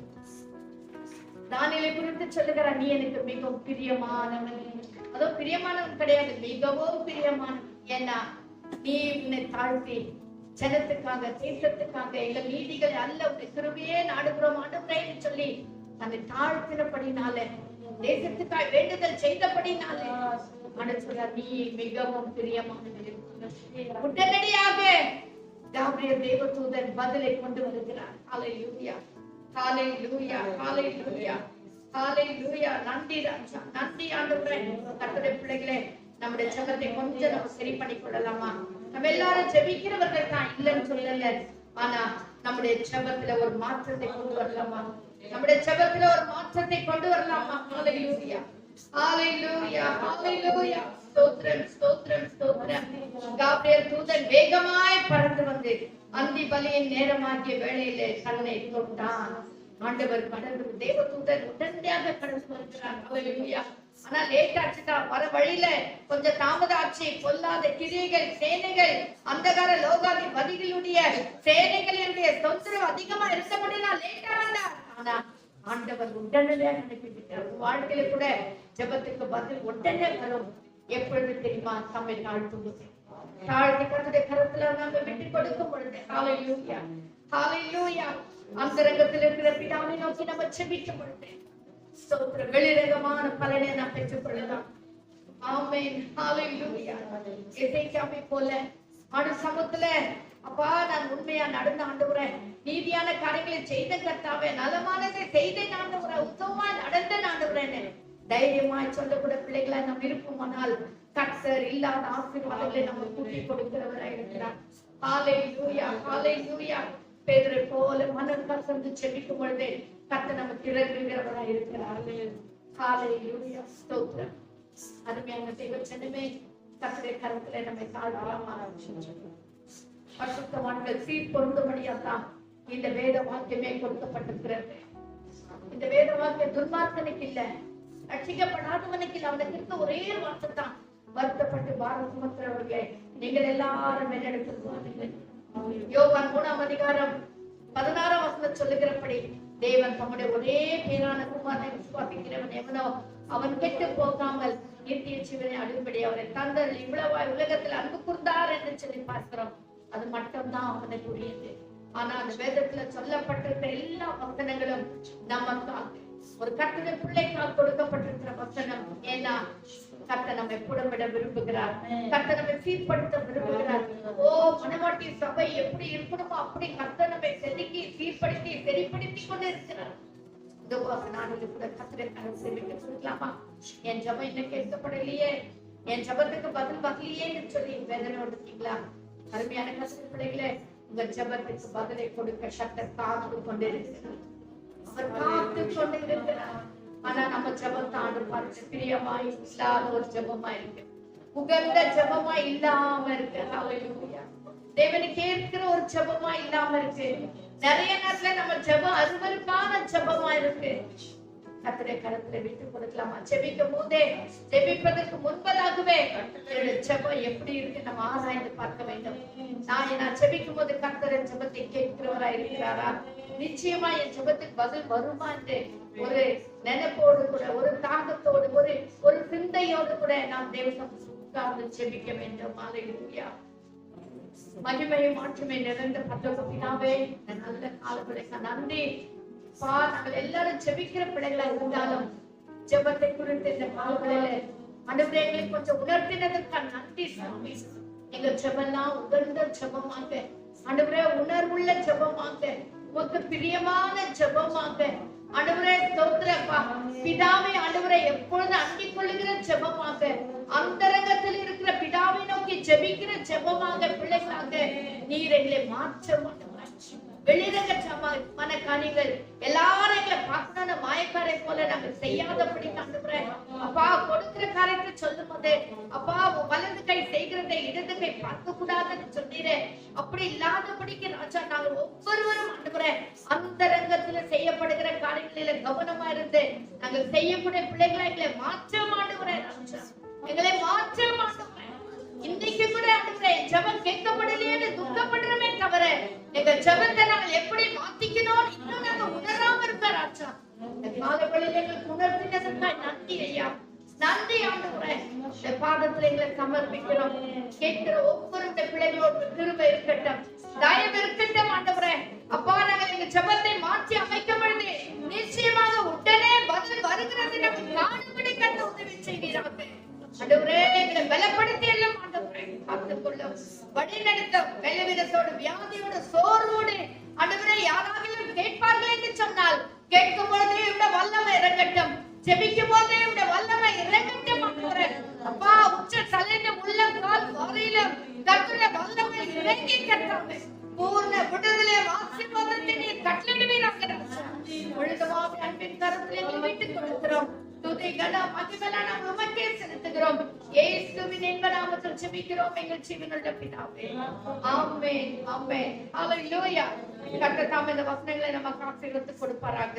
தானியேலை குறித்து சொல்லுகிறார், நீ எனக்கு மிகவும் பிரியமானவன். அதோ பிரியமானவன் கிடையாது, மிகவும் பிரியமானவன். ஏன்னா நீ உன்னை தாழ்த்தி ஜனத்துக்காக, தேசத்துக்காக, எங்கள் நீதிகளை அல்ல உன்னை கிருபையே நாடுகிறோம் ஆண்டவரேன்னு சொல்லி தன்னை தாழ்த்தினபடினாலே, தேசத்துக்காக வேண்டுதல் செய்தபடினாலே சொல்றார், நீ மிகவும் பிரியமானவன். உடனடியாக காபிரியேல் தேவதூதன் பதிலை கொண்டு வருகிறார். ஹல்லேலூயா, ஹல்லேலூயா, ஹல்லேலூயா, ஹல்லேலூயா. நன்றி ராஜா, நன்றி ஆண்டவரே. கர்த்தருடைய பிள்ளைகளே, நம்முடைய ஜெபத்தை கொஞ்சம் நம்ம சரி பண்ணி கொள்ளலாமா? நம்ம எல்லாரும் ஜெபிக்கிறவர்கள் தான், இல்லைன்னு சொல்லல. ஆனா நம்முடைய ஜெபத்துல ஒரு மாற்றத்தை கொண்டு வரலாமா? நம்முடைய ஜெபத்துல ஒரு மாற்றத்தை கொண்டு வரலாமா? ஹல்லேலூயா, ஹல்லேலூயா, ஹல்லேலூயா. ஸ்தோத்திரம், ஸ்தோத்திரம், ஸ்தோத்திரம். காபிரியேல் தூதன் வேகமாய் பறந்து வந்து அந்தி பலியின் நேரமாகிய வேளையிலே கண்ணை தொட்டான். ஆண்டவர் கடந்து, தேவதூதன் உடனடியாக கடந்து வருகிறார். ஹல்லேலூயா. ஆனா லேட் ஆச்சுட்டா, வர வழியில கொஞ்சம் தாமதம் ஆச்சு. பொல்லாத கிரியைகள், சேனைகள், அந்தகார லோகாதிபதிகளுடைய சேனைகளுடைய தொந்தரவு அதிகமா இருந்தபடினா லேட் ஆனதா. ஆனா ஆண்டவர் உடனடியாக அனுப்பிவிட்டார். வாழ்க்கையில கூட ஜெபத்துக்கு பதில் உடனே வரும். எப்பொழுது தெரியுமா? தம்மை தாழ்த்தும்போது, தாழ்த்தி கர்த்தருடைய கரத்துல நம்ம விட்டு கொடுக்கும் பொழுது. ஹல்லேலூயா, ஹல்லேலூயா. அந்தரங்கத்தில் இருக்கிற பிதாவை நோக்கி நம்ம ஜெபிக்கும் பொழுது ஸ்தோத்திரம், வெளிரகமான பலனை நாம் பெற்றுக் கொள்ளலாம். ஆமென், ஹல்லேலூயா. எசேக்கியாவை போல ஆண்டு சமூகத்துல, அப்பா நான் உண்மையா நடந்த ஆண்டவரே, நீதியான காரியங்களை செய்த கர்த்தாவே, நலமானதை செய்தேன் ஆண்டவரே, உத்தமமா நடந்த ஆண்டவரே தைரியமாய் சொல்லக்கூட பிள்ளைகளா நாம் இருப்போமானால் கர்த்தர் இல்லாத ஆசீர்வாதங்களை நம்ம கூட்டி கொடுக்கிறவராய் இருக்கிறார். ஹல்லேலூயா, ஹல்லேலூயா. பேதுரை போல மனம் கசந்து செபிக்கும் பொழுதே கர்த்தர் நமக்கு இறங்குகிறவராய் இருக்கிறார். ஹல்லேலூயா, ஸ்தோத்திரம். அருமையான தேவ ஜனமே, கர்த்தருடைய கரத்திலே நம்மை தாழ்த்தலாமா? பரிசுத்தவான்கள் சீர் பொருந்தும்படியாதான் இந்த வேத வாக்கியமே கொடுக்கப்பட்டிருக்கிறது. இந்த வேத வாக்கியம் துன்மார்க்கனுக்கு இல்ல, ரட்சிக்கப்படாதவனுக்கு இல்ல. அவனுக்கு இருக்க ஒரே வார்த்தை தான், வருத்தப்பட்டு பாரம் சுமக்கிறவர்களே, நீங்கள் எல்லாரும் என்னெடுத்து. யோவான் 3ஆம் அதிகாரம் 16ஆம் வசனம் சொல்லுகிறபடி, தேவன் தம்முடைய ஒரே பேரான குமாரனை விசுவாசிக்கிறவன் எவனோ அவன் கெட்டு போகாமல் நித்திய ஜீவனை அடையும்படி அவரை தந்தார். இவ்வளவாய் உலகத்தில் அன்பு கூர்ந்தார் என்று சொல்லி பார்க்கிறோம். அது மட்டும்தான் அவனுக்கு உரியது. ஆனா அந்த வேதத்துல சொல்லப்பட்டிருக்கிற எல்லா வசனங்களும் நமக்காக, ஒரு கர்த்தருடைய பிள்ளைக்காக கொடுக்கப்பட்டிருக்கிற வசனம். ஏன்னா கர்த்தர் நம்மை புடமிட விரும்புகிறார், கர்த்தர் நம்மை சீர்படுத்த விரும்புகிறார். ஓ மனவாட்டி சபை எப்படி இருக்கணுமோ அப்படி கர்த்தர் நம்மை செதுக்கி சீர்படுத்தி சரிப்படுத்தி கொண்டு இருக்கிறார். இந்த நாடுகள் கூட கர்த்தரை சேமிக்க சொல்லலாமா? என் ஜபம் இன்னும் கேட்கப்படலையே, என் ஜபத்துக்கு பதில் வரலையே சொல்லி வேதனையோடு இருக்கீங்களா? அருமையான கர்த்தர் பிள்ளைகளே, உங்க ஜபத்துக்கு பதிலை கொடுக்க கர்த்தர் காத்து கொண்டிருக்கிறார். அவர் காத்து கொண்டிருக்கிறார். ஆனா நம்ம ஜபத்தை ஆண்டு பார்த்து பிரியமாய் இல்லாத ஒரு ஜபமா இருக்கு, உகந்த ஜபமா இல்லாம இருக்கு. ஹல்லேலூயா. தேவனை கேட்கிற ஒரு ஜபமா இல்லாம இருக்கு. நிறைய நேரத்துல நம்ம ஜபம் அருவருப்பான ஜபமா இருக்கு. கர்த்தருடைய கரத்துல விட்டு கொடுக்கலாமா? ஜெபிக்கும் போதே, ஜெபிப்பதற்கு முன்பதாகவே ஜெபம் எப்படி இருக்கு நம்ம ஆராய்ந்து பார்க்க வேண்டும். நான் ஜெபிக்கும் போது கர்த்தர் என் ஜெபத்தை கேட்கிறவரா இருக்கிறாரா? நிச்சயமா என் ஜெபத்துக்கு பதில் வருமா என்று ஒரு நினைப்போடு கூட, ஒரு தாகத்தோடு, ஒரு சிந்தையோடு கூட நாம் தேவசம் உட்கார்ந்து ஜெபிக்க வேண்டும். ஹல்லேலூயா. மகிமையும் மாற்றுமை நிறைந்த பரலோக பிதாவே, நல்ல காலங்களுக்கு நன்றி. நாங்கள் எல்லாரும் ஜெபிக்கிற பிள்ளைகளா இருந்தாலும் ஜெபத்தை குறித்து இந்த காலங்களில ஆண்டவரே எங்களை கொஞ்சம் உணர்த்தினதற்கு நன்றி சுவாமி. எங்க ஜெபம்லாம் உகந்த ஜெபமாக, ஆண்டவரே உணர்வுள்ள ஜெபமாக, உமக்கு பிரியமான ஜெபமாக, ஆண்டவரே ஸ்தோத்திரப்பா பிதாவை ஆண்டவரே எப்பொழுது அண்டிக் கொள்ளுகிற ஜெபமாக, அந்தரங்கத்தில் இருக்கிற பிதாவை நோக்கி ஜெபிக்கிற ஜெபமாக பிள்ளைகளாக நீர் எங்களை மாற்ற மாட்டோம். வெளிரங்க மன காரியங்கள் எல்லாரும் எங்களை பார்க்கணும் மாயக்காரை போல நாங்க செய்யாதபடி ஆண்டவரே அப்பா கொடுக்கிற காரியத்தை வந்து அப்பா வலது கை செய்கிறதை இடது கை பார்க்க கூடாதுன்னு சொன்னீரே, அப்படி இல்லாதபடிக்கு ராஜா நாங்கள் ஒவ்வொருவரும் ஆண்டவரே அந்தரங்கத்துல செய்யப்படுகிற காரியங்களில கவனமா இருந்து நாங்கள் செய்யக்கூடிய பிள்ளைகளை எங்களை மாற்ற மாட்டோங்கிறேன் ராஜா, எங்களை மாற்ற மாட்டோங்கிறேன். இன்னைக்கு கூட ஆண்டவரே ஜெபம் கேட்கப்படலையேன்னு துக்கப்படுறமே தவிர எங்க ஜெபத்தை நாங்கள் எப்படி மாத்திக்கணும் இன்னும் நாங்க உணராம இருக்க ராஜா. இந்த காலவெளியில எங்களுக்கு உணர்த்தினதற்காக நன்றி ஐயா, நன்றி ஆண்டவரே. இந்த பாதத்துல எங்களை சமர்ப்பிக்கிறோம். கேட்கிற ஒவ்வொரு பிள்ளைகளோட கிருபை இருக்கட்டும், தயவு இருக்கட்டும் ஆண்டவரே. அப்பா நாங்கள் எங்க ஜெபத்தை மாற்றி அமைக்கும் பொழுது நிச்சயமாக உடனே பதில் வருகிறது நமக்கு காணும்படி கண்டு உதவி செய்வீராக ஆண்டவரே. எங்களை பலப்படுத்தி எல்லாம் ஆண்டவரே பார்த்துக்கொள்ளும், வழிநடத்தும். வெள்ளவிதத்தோடு வியாதியோடு சோர்வோடு ஆண்டவரே யாராகிலும் கேட்பார்கள் என்று சொன்னால் கேட்கும் பொழுதே இந்த வல்லமை இறங்கட்டும், ஜெபிக்கும் போதே இந்த வல்லமை இறங்கட்டும் ஆண்டவரே. அப்பா உச்ச தலையில உள்ளங்கால் வரையிலும் கர்த்தருடைய வல்லமை இறங்கி கர்த்தாவே பூர்ண விடுதலை ஆசீர்வாதத்தை நீர் கட்டளையிடுவீராக ராஜா. முழுதுமாக அன்பின் கரத்தில் எங்களை விட்டுக் கொடுக்கிறோம். துதிகளை மகிமைகளை நாம் உமக்கே செலுத்துகிறோம். இயேசுவின் இன்ப நாமத்தில் ஜெபிக்கிறோம் எங்கள் ஜீவனுள்ள பிதாவே. ஆமென் ஆமென் ஹல்லேலூயா. கர்த்தர் தாமே இந்த வசனங்களை நமக்கு ஆசீர்வதித்து கொடுப்பாராக.